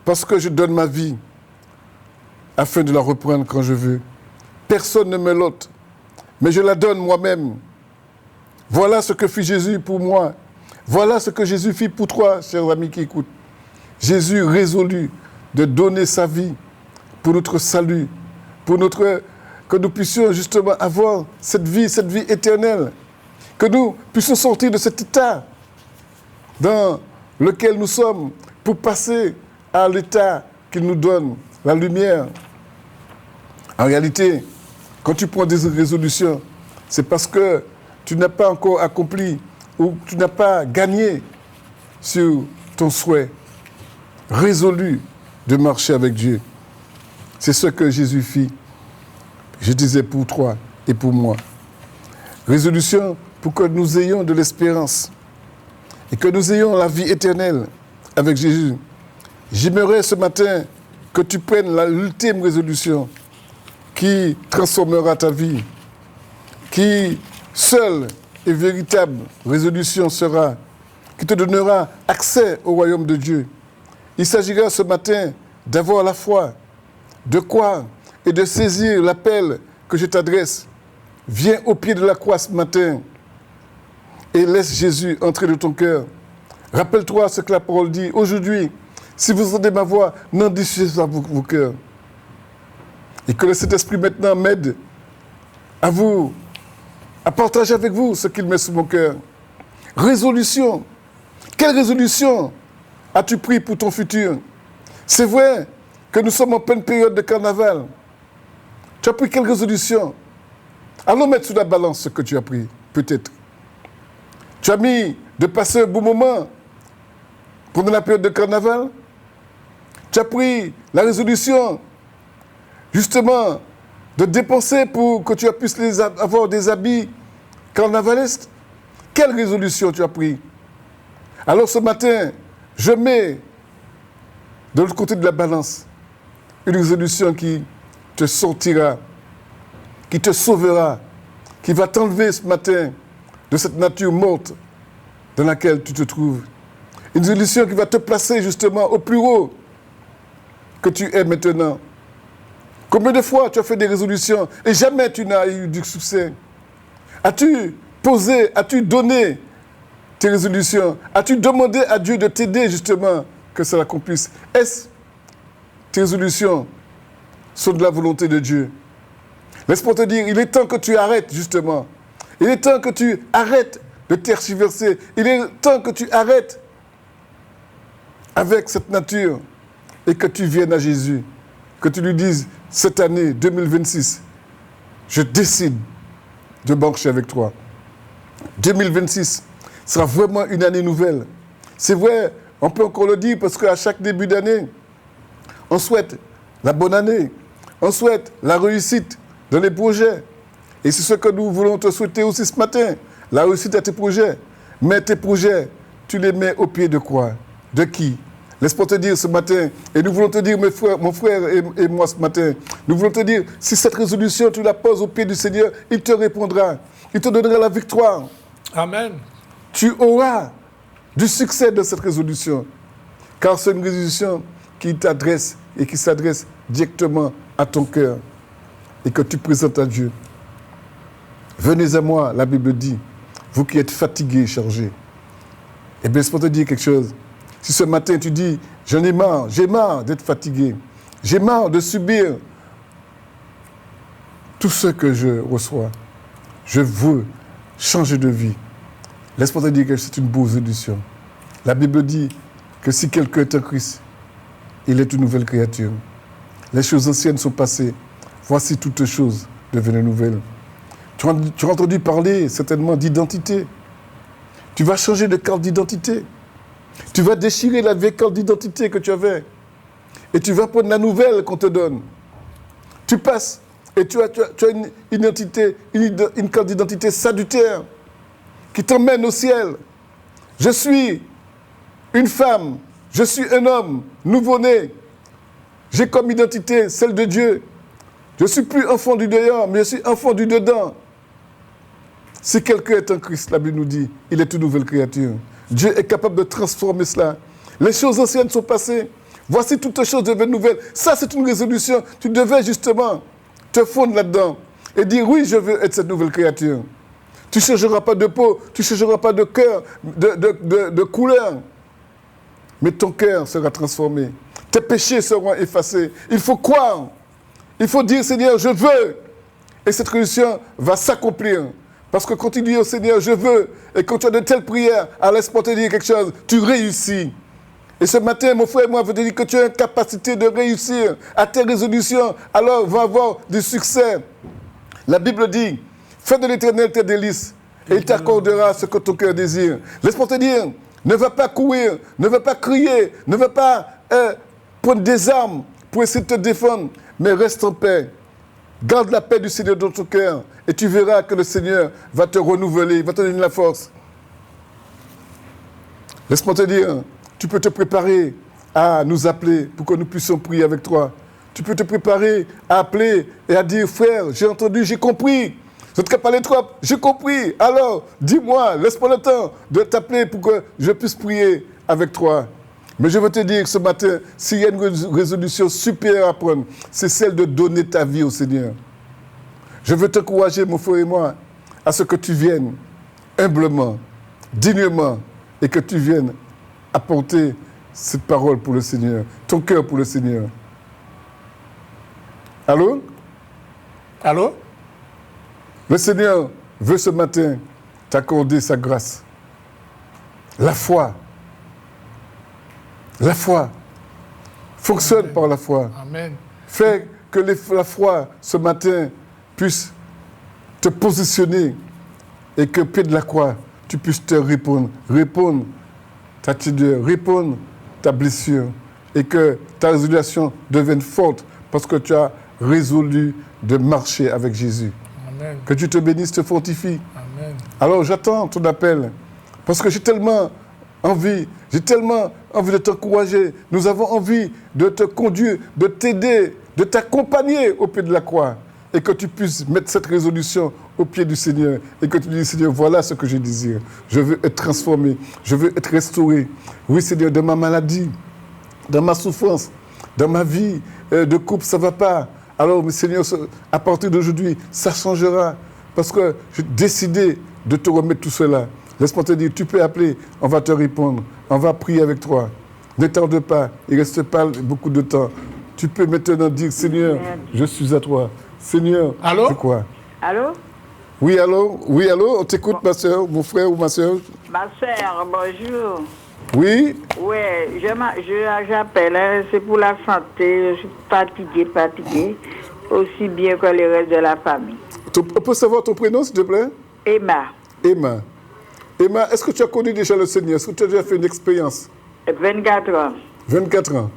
Speaker 3: parce que je donne ma vie afin de la reprendre quand je veux. Personne ne me l'ôte, mais je la donne moi-même. Voilà ce que fit Jésus pour moi. Voilà ce que Jésus fit pour toi, chers amis qui écoutent. Jésus résolut de donner sa vie pour notre salut, que nous puissions justement avoir cette vie éternelle, que nous puissions sortir de cet état dans lequel nous sommes pour passer à l'état qu'il nous donne, la lumière. En réalité, quand tu prends des résolutions, c'est parce que tu n'as pas encore accompli ou tu n'as pas gagné sur ton souhait résolu de marcher avec Dieu. C'est ce que Jésus fit. Je disais pour toi et pour moi. Résolution pour que nous ayons de l'espérance et que nous ayons la vie éternelle avec Jésus. J'aimerais ce matin que tu prennes l'ultime résolution qui transformera ta vie, qui seule et véritable résolution sera, qui te donnera accès au royaume de Dieu. Il s'agira ce matin d'avoir la foi, de croire et de saisir l'appel que je t'adresse. Viens au pied de la croix ce matin et laisse Jésus entrer dans ton cœur. Rappelle-toi ce que la parole dit. Aujourd'hui, si vous entendez ma voix, n'endurcissez pas vos cœurs. Et que le Saint-Esprit maintenant m'aide à partager avec vous ce qu'il met sous mon cœur. Résolution. Quelle résolution as-tu pris pour ton futur? C'est vrai que nous sommes en pleine période de carnaval. Tu as pris quelle résolution? Allons mettre sous la balance ce que tu as pris, peut-être. Tu as mis de passer un bon moment pendant la période de carnaval. Tu as pris la résolution, justement, de dépenser pour que tu puisses avoir des habits carnavalistes. Quelle résolution tu as pris? Alors ce matin, je mets de l'autre côté de la balance une résolution qui te sortira, qui te sauvera, qui va t'enlever ce matin de cette nature morte dans laquelle tu te trouves. Une résolution qui va te placer justement au plus haut que tu es maintenant. Combien de fois tu as fait des résolutions et jamais tu n'as eu du succès? As-tu posé, as-tu donné tes résolutions? As-tu demandé à Dieu de t'aider justement que ça l'accomplisse? Est-ce tes résolutions sont de la volonté de Dieu. Laisse-moi te dire, il est temps que tu arrêtes, justement. Il est temps que tu arrêtes de tergiverser. Il est temps que tu arrêtes avec cette nature et que tu viennes à Jésus. Que tu lui dises, cette année 2026, je décide de marcher avec toi. 2026 sera vraiment une année nouvelle. C'est vrai, on peut encore le dire parce qu'à chaque début d'année, on souhaite la bonne année, on souhaite la réussite dans les projets. Et c'est ce que nous voulons te souhaiter aussi ce matin, la réussite à tes projets. Mais tes projets, tu les mets au pied de quoi? De qui? Laisse-moi te dire ce matin, et nous voulons te dire, mon frère et moi ce matin, nous voulons te dire, si cette résolution, tu la poses au pied du Seigneur, il te répondra. Il te donnera la victoire.
Speaker 2: Amen.
Speaker 3: Tu auras du succès de cette résolution. Car c'est une résolution qui t'adresse et qui s'adresse directement à ton cœur et que tu présentes à Dieu. Venez à moi, la Bible dit, vous qui êtes fatigués et chargés. Eh bien, laisse-moi te dire quelque chose. Si ce matin tu dis, j'en ai marre, j'ai marre d'être fatigué, j'ai marre de subir tout ce que je reçois, je veux changer de vie. Laisse-moi te dire que c'est une bonne résolution. La Bible dit que si quelqu'un est en Christ, il est une nouvelle créature. Les choses anciennes sont passées. Voici toutes choses devenues nouvelles. Tu as entendu parler certainement d'identité. Tu vas changer de carte d'identité. Tu vas déchirer la vieille carte d'identité que tu avais. Et tu vas prendre la nouvelle qu'on te donne. Tu passes et tu as une identité, une carte d'identité salutaire qui t'emmène au ciel. Je suis une femme, je suis un homme nouveau-né. J'ai comme identité celle de Dieu. Je ne suis plus enfant du dehors, mais je suis enfant du dedans. Si quelqu'un est en Christ, la Bible nous dit, il est une nouvelle créature. Dieu est capable de transformer cela. Les choses anciennes sont passées. Voici toutes les choses deviennent nouvelles. Ça, c'est une résolution. Tu devais justement te fondre là-dedans et dire, oui, je veux être cette nouvelle créature. Tu ne changeras pas de peau, tu ne changeras pas de cœur, de couleur. Mais ton cœur sera transformé. Tes péchés seront effacés. Il faut croire. Il faut dire, Seigneur, je veux. Et cette résolution va s'accomplir. Parce que quand tu dis au Seigneur, je veux, et quand tu as de telles prières, laisse-moi te dire quelque chose, tu réussis. Et ce matin, mon frère et moi, je veux te dire que tu as une capacité de réussir à tes résolutions, alors va avoir du succès. La Bible dit, fais de l'Éternel tes délices, et il t'accordera ce que ton cœur désire. Laisse-moi te dire, ne va pas courir, ne va pas crier, ne va pas prendre des armes pour essayer de te défendre, mais reste en paix. Garde la paix du Seigneur dans ton cœur et tu verras que le Seigneur va te renouveler, va te donner la force. Laisse-moi te dire, tu peux te préparer à nous appeler pour que nous puissions prier avec toi. Tu peux te préparer à appeler et à dire, frère, j'ai entendu, j'ai compris. Je ne te parler trop, j'ai compris. Alors, dis-moi, laisse-moi le temps de t'appeler pour que je puisse prier avec toi. Mais je veux te dire que ce matin, s'il y a une résolution supérieure à prendre, c'est celle de donner ta vie au Seigneur. Je veux t'encourager, mon frère et moi, à ce que tu viennes humblement, dignement, et que tu viennes apporter cette parole pour le Seigneur, ton cœur pour le Seigneur. Allô?
Speaker 2: Allô?
Speaker 3: Le Seigneur veut ce matin t'accorder sa grâce. La foi. La foi. Fonctionne par la foi.
Speaker 2: Amen.
Speaker 3: Fais que la foi, ce matin, puisse te positionner et que, pied de la croix, tu puisses te répondre. Répondre ta tideur, répondre ta blessure et que ta résolution devienne forte parce que tu as résolu de marcher avec Jésus.
Speaker 2: Amen.
Speaker 3: Que Dieu te bénisse, te fortifie.
Speaker 2: Amen.
Speaker 3: Alors j'attends ton appel parce que j'ai tellement envie de t'encourager. Nous avons envie de te conduire, de t'aider, de t'accompagner au pied de la croix et que tu puisses mettre cette résolution au pied du Seigneur et que tu dis, Seigneur, voilà ce que je désire. Je veux être transformé, je veux être restauré. Oui, Seigneur, de ma maladie, dans ma souffrance, dans ma vie de couple, ça ne va pas. Alors, Seigneur, à partir d'aujourd'hui, ça changera parce que j'ai décidé de te remettre tout cela. Laisse-moi te dire, tu peux appeler, on va te répondre, on va prier avec toi. Ne tarde pas, il ne reste pas beaucoup de temps. Tu peux maintenant dire, Seigneur, je suis à toi. Seigneur,
Speaker 2: Allô?
Speaker 3: je crois.
Speaker 4: Allô?
Speaker 3: Oui, allô? Oui, allô? On t'écoute, ma soeur, mon frère ou ma soeur?
Speaker 4: Ma soeur, bonjour.
Speaker 3: Oui?
Speaker 4: Oui, j'appelle, hein, c'est pour la santé. Je suis fatiguée, aussi bien que le reste de la famille.
Speaker 3: On peut savoir ton prénom, s'il te plaît?
Speaker 4: Emma,
Speaker 3: Emma. Emma, est-ce que tu as connu déjà le Seigneur? Est-ce que tu as déjà fait une expérience?
Speaker 4: 24 ans.
Speaker 3: 24 ans.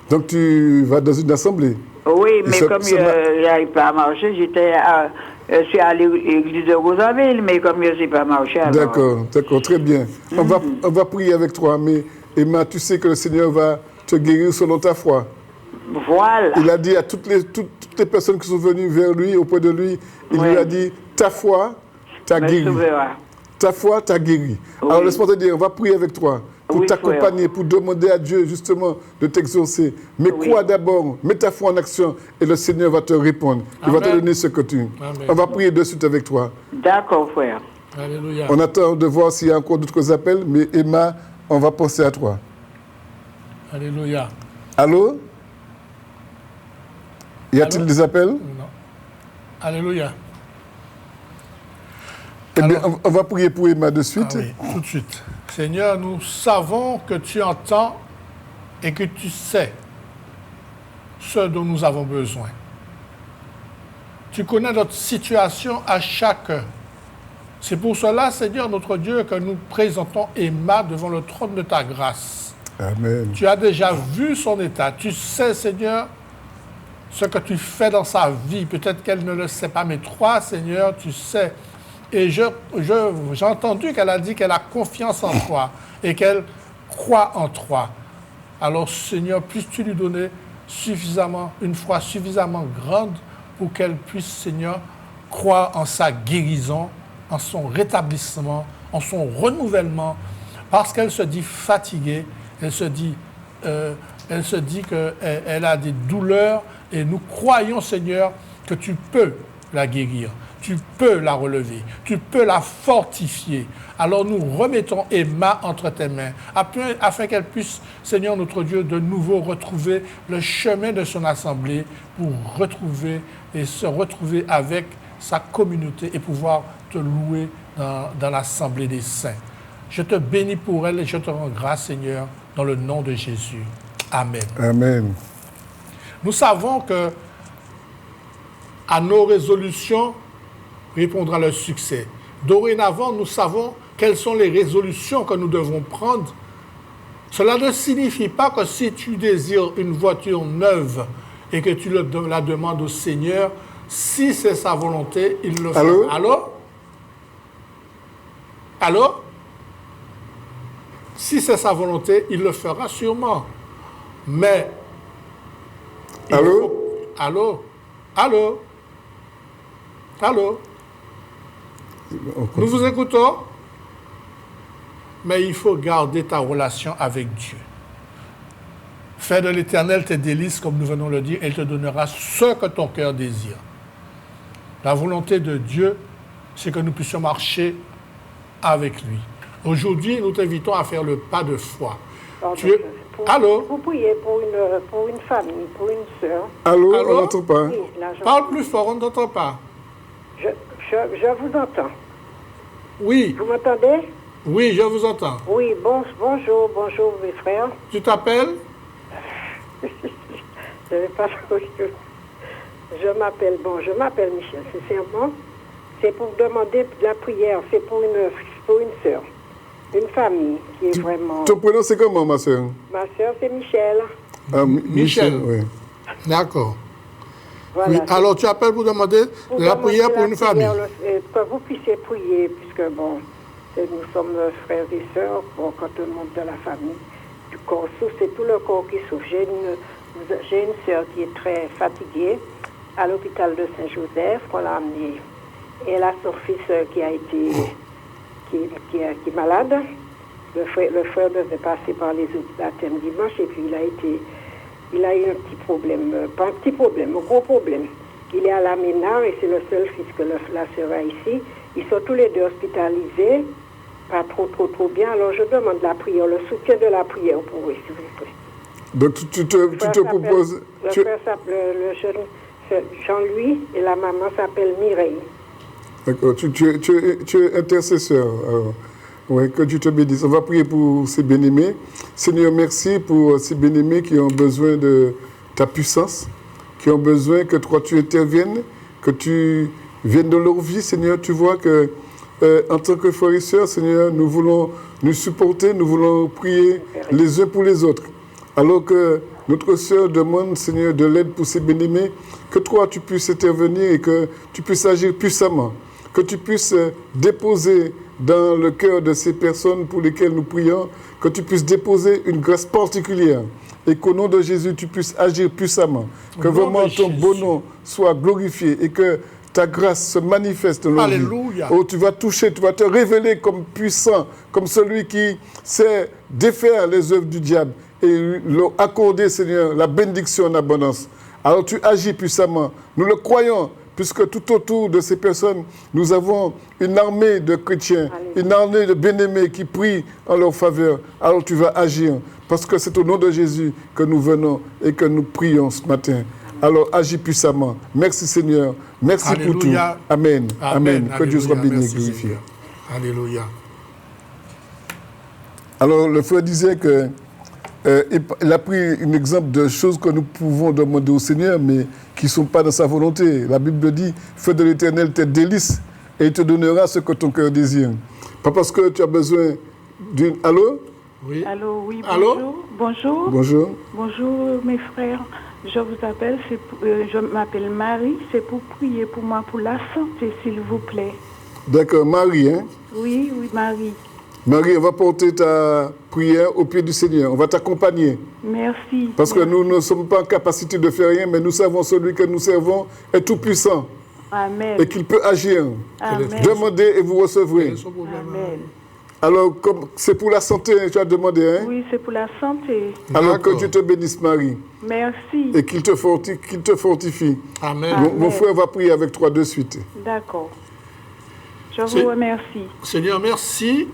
Speaker 3: Donc tu vas dans une assemblée?
Speaker 4: Oui, mais comme je n'arrive pas à marcher, je suis allé à l'église de Rosaville, mais comme je ne sais pas marcher, alors...
Speaker 3: D'accord, très bien. On va prier avec toi, mais Emma, tu sais que le Seigneur va te guérir selon ta foi.
Speaker 4: Voilà.
Speaker 3: Il a dit à toutes les personnes qui sont venues vers lui, auprès de lui, il lui a dit, ta foi t'a guéri. Ta foi t'a guéri. Oui. Alors laisse-moi te dire, on va prier avec toi pour t'accompagner, pour demander à Dieu justement de t'exaucer. Mais crois d'abord, mets ta foi en action et le Seigneur va te répondre. Il va te donner ce que tu... Amen. On va prier de suite avec toi.
Speaker 4: D'accord, frère.
Speaker 2: Alléluia.
Speaker 3: On attend de voir s'il y a encore d'autres appels, mais Emma, on va penser à toi.
Speaker 2: Alléluia.
Speaker 3: Allô? Y a-t-il des appels?
Speaker 2: Non. Alléluia.
Speaker 3: Eh bien, on va prier pour Emma de suite.
Speaker 2: Oui, tout de suite. Seigneur, nous savons que tu entends et que tu sais ce dont nous avons besoin. Tu connais notre situation à chacun. C'est pour cela, Seigneur, notre Dieu, que nous présentons Emma devant le trône de ta grâce.
Speaker 3: Amen.
Speaker 2: Tu as déjà vu son état. Tu sais, Seigneur, ce que tu fais dans sa vie. Peut-être qu'elle ne le sait pas, mais toi, Seigneur, tu sais. Et j'ai entendu qu'elle a dit qu'elle a confiance en toi et qu'elle croit en toi. Alors, Seigneur, puisses-tu lui donner une foi suffisamment grande pour qu'elle puisse, Seigneur, croire en sa guérison, en son rétablissement, en son renouvellement, parce qu'elle se dit fatiguée, elle se dit qu'elle a des douleurs et nous croyons, Seigneur, que tu peux la guérir. Tu peux la relever, tu peux la fortifier. Alors nous remettons Emma entre tes mains, afin qu'elle puisse, Seigneur notre Dieu, de nouveau retrouver le chemin de son assemblée pour se retrouver avec sa communauté et pouvoir te louer dans l'assemblée des saints. Je te bénis pour elle et je te rends grâce, Seigneur, dans le nom de Jésus. Amen.
Speaker 3: Amen.
Speaker 2: Nous savons que à nos résolutions répondra le succès. Dorénavant, nous savons quelles sont les résolutions que nous devons prendre. Cela ne signifie pas que si tu désires une voiture neuve et que tu la demandes au Seigneur, si c'est sa volonté, il le fera.
Speaker 3: Allô?
Speaker 2: Allô? Allô? Si c'est sa volonté, il le fera sûrement. Mais...
Speaker 3: Allô?
Speaker 2: Allô? Allô? Allô? Nous vous écoutons, mais il faut garder ta relation avec Dieu. Fais de l'Éternel tes délices, comme nous venons de le dire, et il te donnera ce que ton cœur désire. La volonté de Dieu, c'est que nous puissions marcher avec lui. Aujourd'hui, nous t'invitons à faire le pas de foi. Allô?
Speaker 5: Vous priez pour une famille, pour une sœur.
Speaker 3: Allô?
Speaker 2: Allô?
Speaker 3: On n'entend pas.
Speaker 5: Oui,
Speaker 2: Parle plus fort, on ne t'entend pas.
Speaker 5: Je vous entends.
Speaker 2: Oui.
Speaker 5: Vous m'entendez?
Speaker 2: Oui, je vous entends.
Speaker 5: Oui, bonjour mes frères.
Speaker 2: Tu t'appelles?
Speaker 5: Je vais pas je m'appelle Michel, sincèrement. C'est pour demander de la prière, c'est pour une sœur, une famille qui est vraiment...
Speaker 3: Ton prénom c'est comment, ma soeur?
Speaker 5: Ma sœur c'est Michel.
Speaker 3: Ah, Michel, oui.
Speaker 2: D'accord.
Speaker 5: Voilà,
Speaker 2: oui, alors tu appelles pour demander de la prière pour une famille.
Speaker 5: Que vous puissiez prier, puisque bon, nous sommes frères et sœurs, bon, quand tout le monde de la famille, du corps souffre, c'est tout le corps qui souffre. J'ai une sœur qui est très fatiguée à l'hôpital de Saint-Joseph, qu'on l'a amenée. Et elle a son fils qui est malade. Le frère devait passer par les baptêmes dimanche et puis il a eu un petit problème, pas un petit problème, un gros problème. Il est à la Ménard et c'est le seul fils que la sœur a ici. Ils sont tous les deux hospitalisés, pas trop bien. Alors je demande la prière, le soutien de la prière pour eux, s'il vous plaît.
Speaker 3: Donc tu te proposes...
Speaker 5: Le frère s'appelle, le jeune, c'est Jean-Louis, et la maman s'appelle Mireille.
Speaker 3: D'accord, tu es intercesseur. Alors, ouais, que Dieu te bénisse. On va prier pour ces bien-aimés. Seigneur, merci pour ces bien-aimés qui ont besoin de ta puissance, qui ont besoin que toi tu interviennes, que tu viennes dans leur vie, Seigneur. Tu vois que en tant que frères et sœurs, Seigneur, nous voulons nous supporter, nous voulons prier les uns pour les autres. Alors que notre sœur demande, Seigneur, de l'aide pour ses bien-aimés, que toi tu puisses intervenir et que tu puisses agir puissamment, que tu puisses déposer dans le cœur de ces personnes pour lesquelles nous prions, que tu puisses déposer une grâce particulière et qu'au nom de Jésus, tu puisses agir puissamment, que vraiment ton beau nom soit glorifié et que ta grâce se manifeste dans nos vies.
Speaker 2: Alléluia.
Speaker 3: Oh, tu vas toucher, tu vas te révéler comme puissant, comme celui qui sait défaire les œuvres du diable et leur accorder, Seigneur, la bénédiction en abondance. Alors tu agis puissamment. Nous le croyons, puisque tout autour de ces personnes, nous avons une armée de chrétiens, une armée de bien-aimés qui prient en leur faveur. Alors tu vas agir, parce que c'est au nom de Jésus que nous venons et que nous prions ce matin. Alors agis puissamment. Merci Seigneur. Merci
Speaker 2: Alléluia.
Speaker 3: pour tout. Amen. Amen. Que Dieu soit béni et
Speaker 2: Merci,
Speaker 3: glorifié.
Speaker 2: Seigneur. Alléluia.
Speaker 3: Alors le frère disait que il a pris un exemple de choses que nous pouvons demander au Seigneur, mais qui ne sont pas dans sa volonté. La Bible dit, fais de l'Éternel tes délices et il te donnera ce que ton cœur désire. Pas parce que tu as besoin d'une... Allô?
Speaker 2: Oui.
Speaker 6: Allô, oui,
Speaker 2: Allô?
Speaker 6: bonjour. Bonjour.
Speaker 3: Bonjour.
Speaker 6: Bonjour, mes frères. Je vous appelle, je m'appelle Marie, c'est pour prier pour moi, pour la santé, s'il vous plaît.
Speaker 3: D'accord, Marie, hein?
Speaker 6: Oui, Marie.
Speaker 3: Marie, on va porter ta prière au pied du Seigneur. On va t'accompagner.
Speaker 6: Merci.
Speaker 3: Parce que nous ne sommes pas en capacité de faire rien, mais nous savons celui que nous servons est tout puissant.
Speaker 6: Amen.
Speaker 3: Et qu'il peut agir.
Speaker 6: Amen.
Speaker 3: Demandez et vous recevrez.
Speaker 6: Amen.
Speaker 3: Alors, comme c'est pour la santé, tu as demandé, hein?
Speaker 6: Oui, c'est pour la santé.
Speaker 3: Alors que Dieu te bénisse, Marie.
Speaker 6: Merci.
Speaker 3: Et qu'il te fortifie.
Speaker 2: Amen.
Speaker 3: Mon frère va prier avec toi de suite.
Speaker 6: D'accord. Je vous remercie.
Speaker 2: Seigneur, merci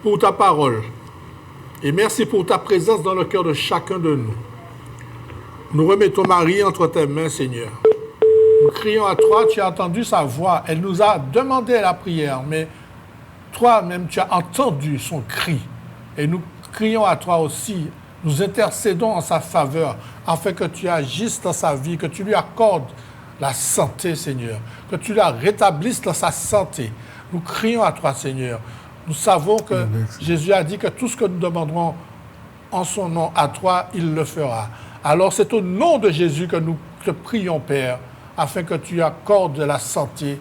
Speaker 2: pour ta parole. Et merci pour ta présence dans le cœur de chacun de nous. Nous remettons Marie entre tes mains, Seigneur. Nous crions à toi, tu as entendu sa voix. Elle nous a demandé la prière, mais toi-même, tu as entendu son cri. Et nous crions à toi aussi. Nous intercédons en sa faveur, afin que tu agisses dans sa vie, que tu lui accordes la santé, Seigneur. Que tu la rétablisses dans sa santé. Nous crions à toi, Seigneur. Nous savons que Jésus a dit que tout ce que nous demanderons en son nom à toi, il le fera. Alors c'est au nom de Jésus que nous te prions, Père, afin que tu accordes la santé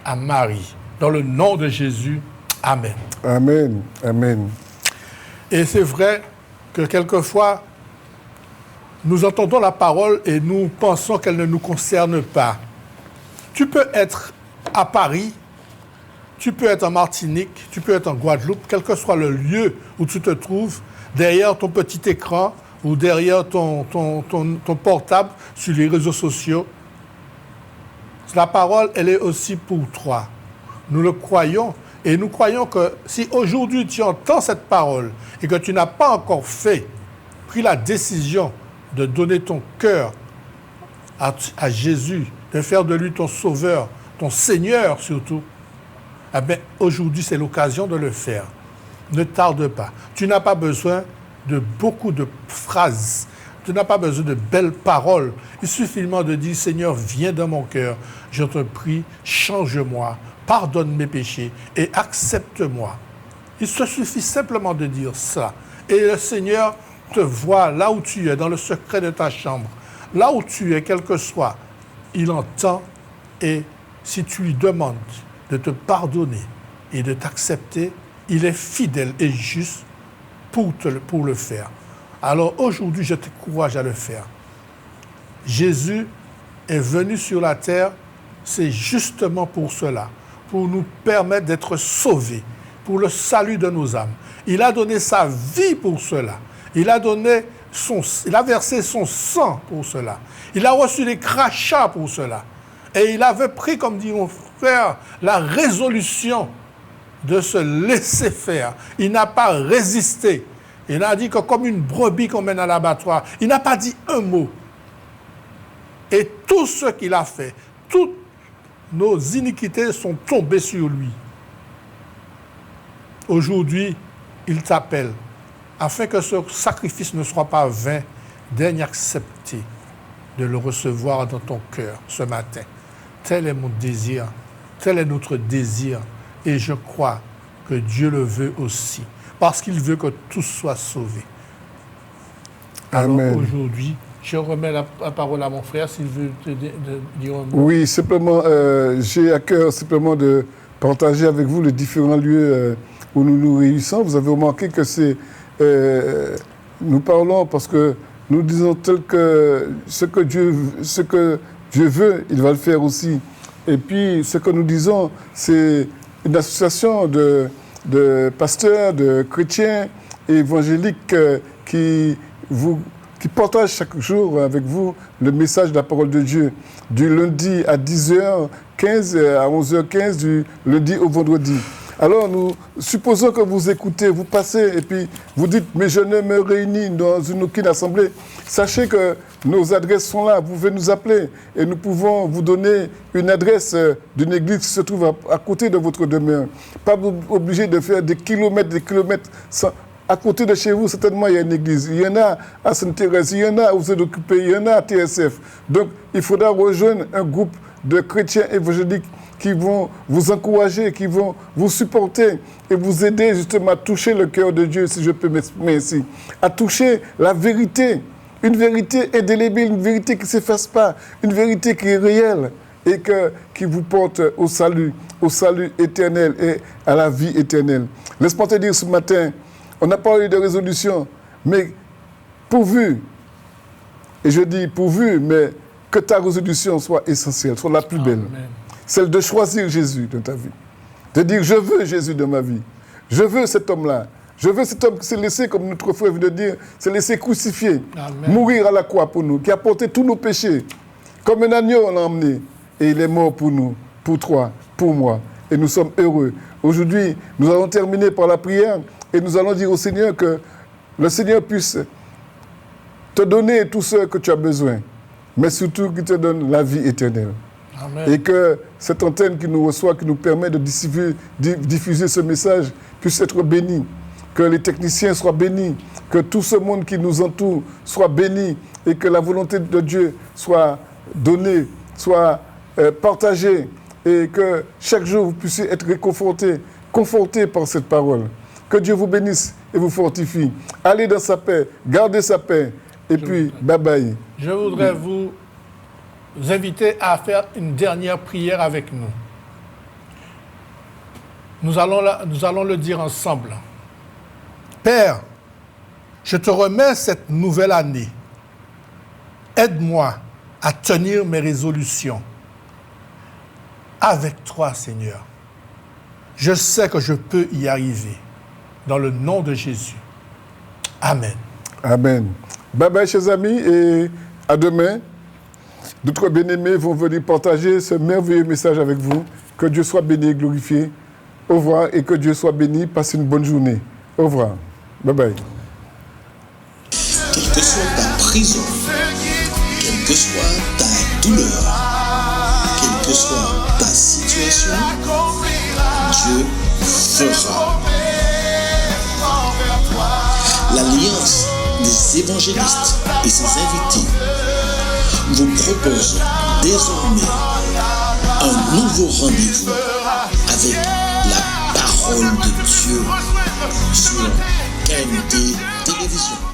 Speaker 2: à Marie. Dans le nom de Jésus, Amen.
Speaker 3: Amen. Amen.
Speaker 2: Et c'est vrai que quelquefois, nous entendons la parole et nous pensons qu'elle ne nous concerne pas. Tu peux être à Paris, tu peux être en Martinique, tu peux être en Guadeloupe, quel que soit le lieu où tu te trouves, derrière ton petit écran ou derrière ton portable sur les réseaux sociaux. La parole, elle est aussi pour toi. Nous le croyons et nous croyons que si aujourd'hui tu entends cette parole et que tu n'as pas encore pris la décision de donner ton cœur à Jésus, de faire de lui ton sauveur, ton Seigneur surtout, eh bien, aujourd'hui, c'est l'occasion de le faire. Ne tarde pas. Tu n'as pas besoin de beaucoup de phrases. Tu n'as pas besoin de belles paroles. Il suffit seulement de dire, Seigneur, viens dans mon cœur. Je te prie, change-moi, pardonne mes péchés et accepte-moi. Il se suffit simplement de dire ça. Et le Seigneur te voit là où tu es, dans le secret de ta chambre. Là où tu es, quel que soit, il entend et si tu lui demandes de te pardonner et de t'accepter, il est fidèle et juste pour le faire. Alors aujourd'hui, je t'encourage à le faire. Jésus est venu sur la terre, c'est justement pour cela, pour nous permettre d'être sauvés, pour le salut de nos âmes. Il a donné sa vie pour cela. Il a versé son sang pour cela. Il a reçu les crachats pour cela. Et il avait pris, comme dit mon frère, la résolution de se laisser faire. Il n'a pas résisté. Il a dit que comme une brebis qu'on mène à l'abattoir, il n'a pas dit un mot. Et tout ce qu'il a fait, toutes nos iniquités sont tombées sur lui. Aujourd'hui, il t'appelle, afin que ce sacrifice ne soit pas vain, daigne accepter de le recevoir dans ton cœur ce matin. Tel est mon désir, tel est notre désir, et je crois que Dieu le veut aussi, parce qu'il veut que tous soient sauvés. Alors aujourd'hui, je remets la parole à mon frère, s'il veut te dire un mot.
Speaker 3: Oui, simplement, j'ai à cœur simplement de partager avec vous les différents lieux où nous nous réunissons. Vous avez remarqué que c'est... nous parlons parce que nous disons tel que ce que Dieu veut, il va le faire aussi. Et puis, ce que nous disons, c'est une association de pasteurs, de chrétiens et évangéliques qui partagent chaque jour avec vous le message de la parole de Dieu. Du lundi à 10h15 à 11h15, du lundi au vendredi. Alors, nous supposons que vous écoutez, vous passez et puis vous dites « mais je ne me réunis dans aucune assemblée ». Sachez que nos adresses sont là, vous pouvez nous appeler et nous pouvons vous donner une adresse d'une église qui se trouve à côté de votre demeure. Pas obligé de faire des kilomètres à côté de chez vous, certainement, il y a une église. Il y en a à Sainte-Thérèse, il y en a où vous êtes occupé, il y en a à TSF. Donc, il faudra rejoindre un groupe de chrétiens évangéliques qui vont vous encourager, qui vont vous supporter et vous aider justement à toucher le cœur de Dieu, si je peux m'exprimer ainsi, à toucher la vérité, une vérité indélébile, une vérité qui ne s'efface pas, une vérité qui est réelle et qui vous porte au salut éternel et à la vie éternelle. Laisse-moi te dire ce matin, on a parlé de résolution, mais pourvu, et je dis pourvu, mais que ta résolution soit essentielle, soit la plus belle.
Speaker 2: Amen.
Speaker 3: Celle de choisir Jésus dans ta vie. De dire, je veux Jésus dans ma vie. Je veux cet homme-là. Je veux cet homme qui s'est laissé, comme notre frère vient de dire, s'est laissé crucifier,
Speaker 2: Amen.
Speaker 3: Mourir à la croix pour nous, qui a porté tous nos péchés. Comme un agneau, on l'a emmené. Et il est mort pour nous, pour toi, pour moi. Et nous sommes heureux. Aujourd'hui, nous allons terminer par la prière et nous allons dire au Seigneur que le Seigneur puisse te donner tout ce que tu as besoin, mais surtout qu'il te donne la vie éternelle.
Speaker 2: Amen.
Speaker 3: Et que cette antenne qui nous reçoit, qui nous permet de diffuser ce message, puisse être bénie. Que les techniciens soient bénis, que tout ce monde qui nous entoure soit béni et que la volonté de Dieu soit donnée, soit partagée et que chaque jour vous puissiez être réconfortés, confortés par cette parole. Que Dieu vous bénisse et vous fortifie. Allez dans sa paix, gardez sa paix et puis bye bye.
Speaker 2: Je voudrais vous inviter à faire une dernière prière avec nous. Nous allons le dire ensemble. Père, je te remets cette nouvelle année. Aide-moi à tenir mes résolutions. Avec toi, Seigneur. Je sais que je peux y arriver. Dans le nom de Jésus. Amen.
Speaker 3: Amen. Bye bye, chers amis, et à demain. D'autres bien-aimés vont venir partager ce merveilleux message avec vous. Que Dieu soit béni et glorifié. Au revoir et que Dieu soit béni. Passez une bonne journée. Au revoir. Bye bye.
Speaker 1: Quelle que soit ta prison, quelle que soit ta douleur, quelle que soit ta situation, Dieu fera. L'Alliance des évangélistes et ses invités vous propose désormais un nouveau rendez-vous avec la parole de Dieu sur KMT Télévision.